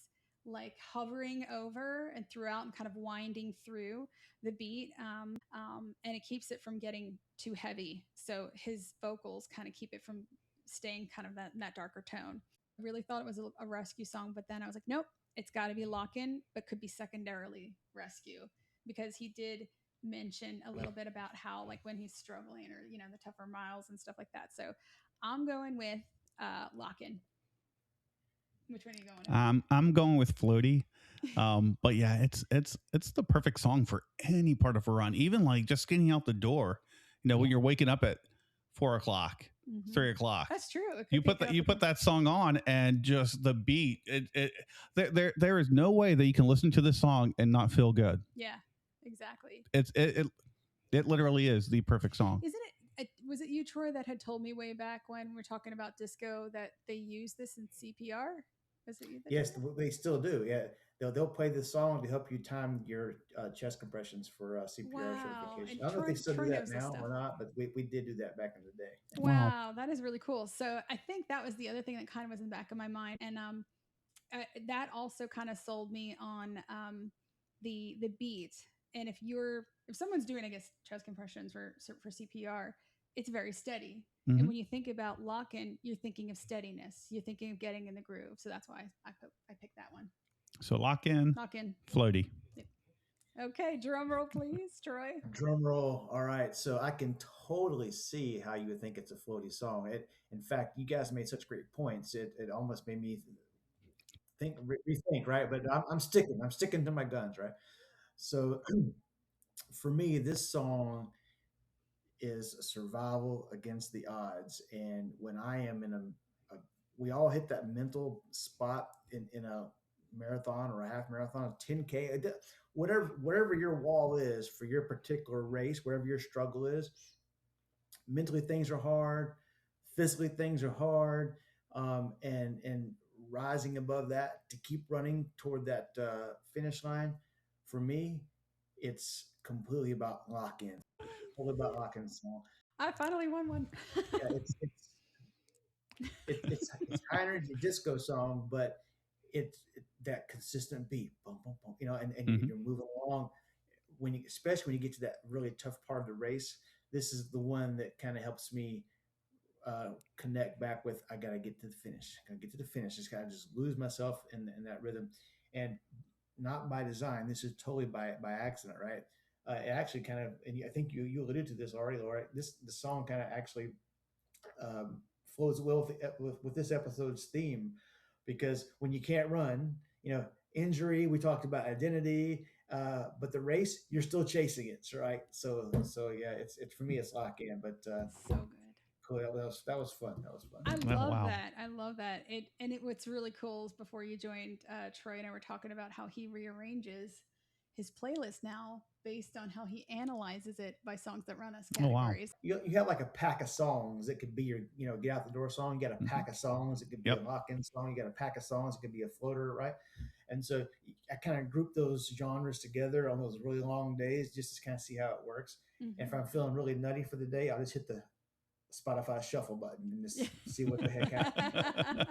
like hovering over and throughout and kind of winding through the beat. And it keeps it from getting too heavy. So his vocals kind of keep it from staying kind of that darker tone. I really thought it was a rescue song, but then I was like, nope, it's got to be lock in, but could be secondarily rescue, because he did mention a little bit about how like when he's struggling or the tougher miles and stuff like that. So I'm going with lock in. Which one are you going with? I'm going with Floaty. But yeah, it's the perfect song for any part of a run, even like just getting out the door. When you're waking up at 4 o'clock, Hmm. 3 o'clock. That's true. It You could be a put good that you put opportunity. that song on, and just the beat. There is no way that you can listen to this song and not feel good. Yeah, exactly. It literally is the perfect song. Isn't it? Was it you, Troy, that had told me way back when we are talking about disco that they use this in CPR? Was it you that told Yes, me? they still do. Yeah, they'll play this song to help you time your chest compressions for CPR Wow. certification. And I don't know if they still do Troy that knows this now stuff. or not, but we did do that back in the day. Yeah. Wow. Wow, that is really cool. So I think that was the other thing that kind of was in the back of my mind, and that also kind of sold me on the beat. And if someone's doing, I guess, chest compressions for CPR, it's very steady. And Mhm. when you think about lock-in, you're thinking of steadiness. You're thinking of getting in the groove. So that's why I picked that one. So lock in, Lock in. floaty. Yep. Okay, drum roll, please, Troy. Drum roll. All right, so I can totally see how you would think it's a floaty song. In fact, you guys made such great points. It almost made me rethink, right? But I'm sticking to my guns, right? So for me, this song is survival against the odds. And when I am we all hit that mental spot in a marathon or a half marathon, a 10K, whatever your wall is for your particular race, whatever your struggle is, mentally things are hard, physically things are hard, and rising above that to keep running toward that finish line, for me, it's completely about lock in. All about lock in song. I finally won one. Yeah, it's high energy disco song, but that consistent beat, boom, boom, boom, and Mhm. you're moving along. Especially when you get to that really tough part of the race, this is the one that kind of helps me connect back with. I gotta get to the finish. I gotta get to the finish. Just gotta just lose myself in that rhythm, and not by design. This is totally by accident, right? It actually kind of, and I think you alluded to this already, Laura. The song kind of actually um, flows well with this episode's theme, because when you can't run, injury. We talked about identity, but the race, you're still chasing it, right? So yeah, it's for me, it's lock in. But So good. cool. That was fun. That was fun. I Oh, love wow. that. I love that. What's really cool is before you joined, Troy and I were talking about how he rearranges his playlist now based on how he analyzes it by songs that run us Oh, wow. categories. You have like a pack of songs. It could be your, get out the door song. You got a Mhm. pack of songs. It could be a Yep. lock in song. You got a pack of songs. It could be a floater, right? And so I kind of group those genres together on those really long days just to kind of see how it works. And if I'm feeling really nutty for the day, I'll just hit the Spotify shuffle button and just see what the heck happens. Right?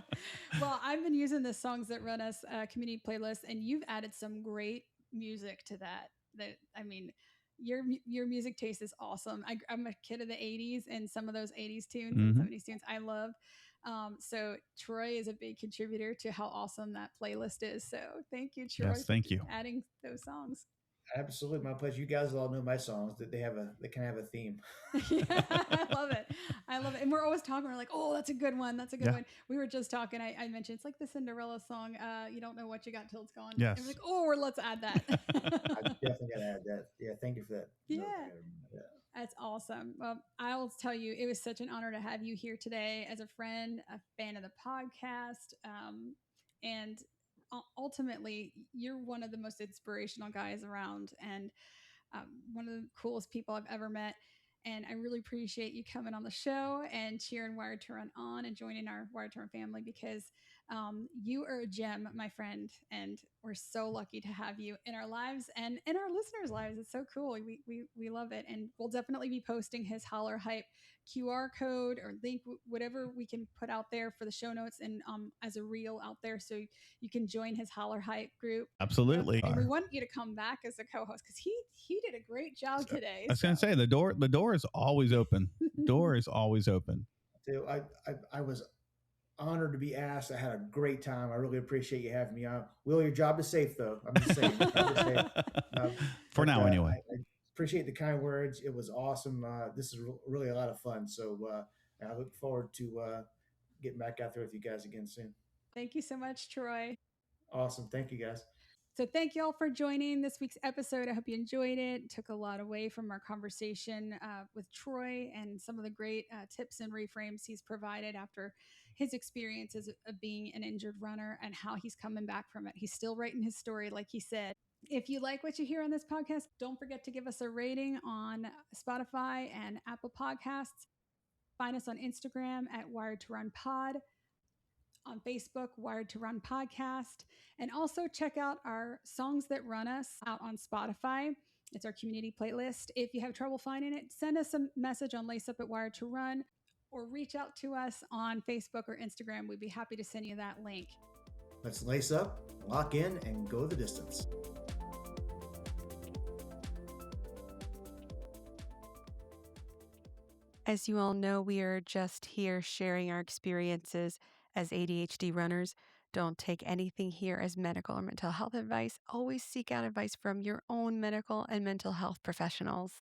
Well, I've been using the songs that run us community playlist, and you've added some great music to that. That I mean, your music taste is awesome. I'm a kid of the '80s, and some of those '80s tunes and Mhm. '70s tunes I love. So Troy is a big contributor to how awesome that playlist is. So thank you, Troy, Yes, for thank you. adding those songs. Absolutely, my pleasure. You guys all know my songs. That they can have a theme. Yeah, I love it. I love it. And we're always talking. We're like, oh, that's a good one. That's a good Yeah. one. We were just talking. I mentioned it's like the Cinderella song. You don't know what you got till it's gone. And we're Yes. like, oh, let's add that. I definitely gotta add that. Yeah, thank you for that Yeah, note. I gotta remember that. that's awesome. Well, I'll tell you, it was such an honor to have you here today as a friend, a fan of the podcast. And ultimately, you're one of the most inspirational guys around. And one of the coolest people I've ever met. And I really appreciate you coming on the show and cheering Wired to Run on and joining our Wired to Run family, because you are a gem, my friend. And we're so lucky to have you in our lives and in our listeners' lives. It's so cool. We love it. And we'll definitely be posting his Holler Hype QR code or link, whatever we can put out there for the show notes and as a reel out there. So you can join his Holler Hype group. Absolutely. And we want you to come back as a co-host because he did a great job today. I was going to say the door is always open. Door is always open. So I was honored to be asked. I had a great time. I really appreciate you having me on. Will, your job is safe, though. I'm just saying, your job is safe. For now, anyway. I appreciate the kind words. It was awesome. This is really a lot of fun. So I look forward to getting back out there with you guys again soon. Thank you so much, Troy. Awesome. Thank you, guys. So thank you all for joining this week's episode. I hope you enjoyed it. Took a lot away from our conversation with Troy and some of the great tips and reframes he's provided after his experiences of being an injured runner and how he's coming back from it. He's still writing his story, like he said. If you like what you hear on this podcast, don't forget to give us a rating on Spotify and Apple Podcasts. Find us on Instagram at Wired to Run Pod, on Facebook, Wired to Run Podcast, and also check out our Songs That Run Us out on Spotify. It's our community playlist. If you have trouble finding it, send us a message on Lace Up at Wired to Run or reach out to us on Facebook or Instagram. We'd be happy to send you that link. Let's lace up, lock in, and go the distance. As you all know, we are just here sharing our experiences as ADHD runners. Don't take anything here as medical or mental health advice. Always seek out advice from your own medical and mental health professionals.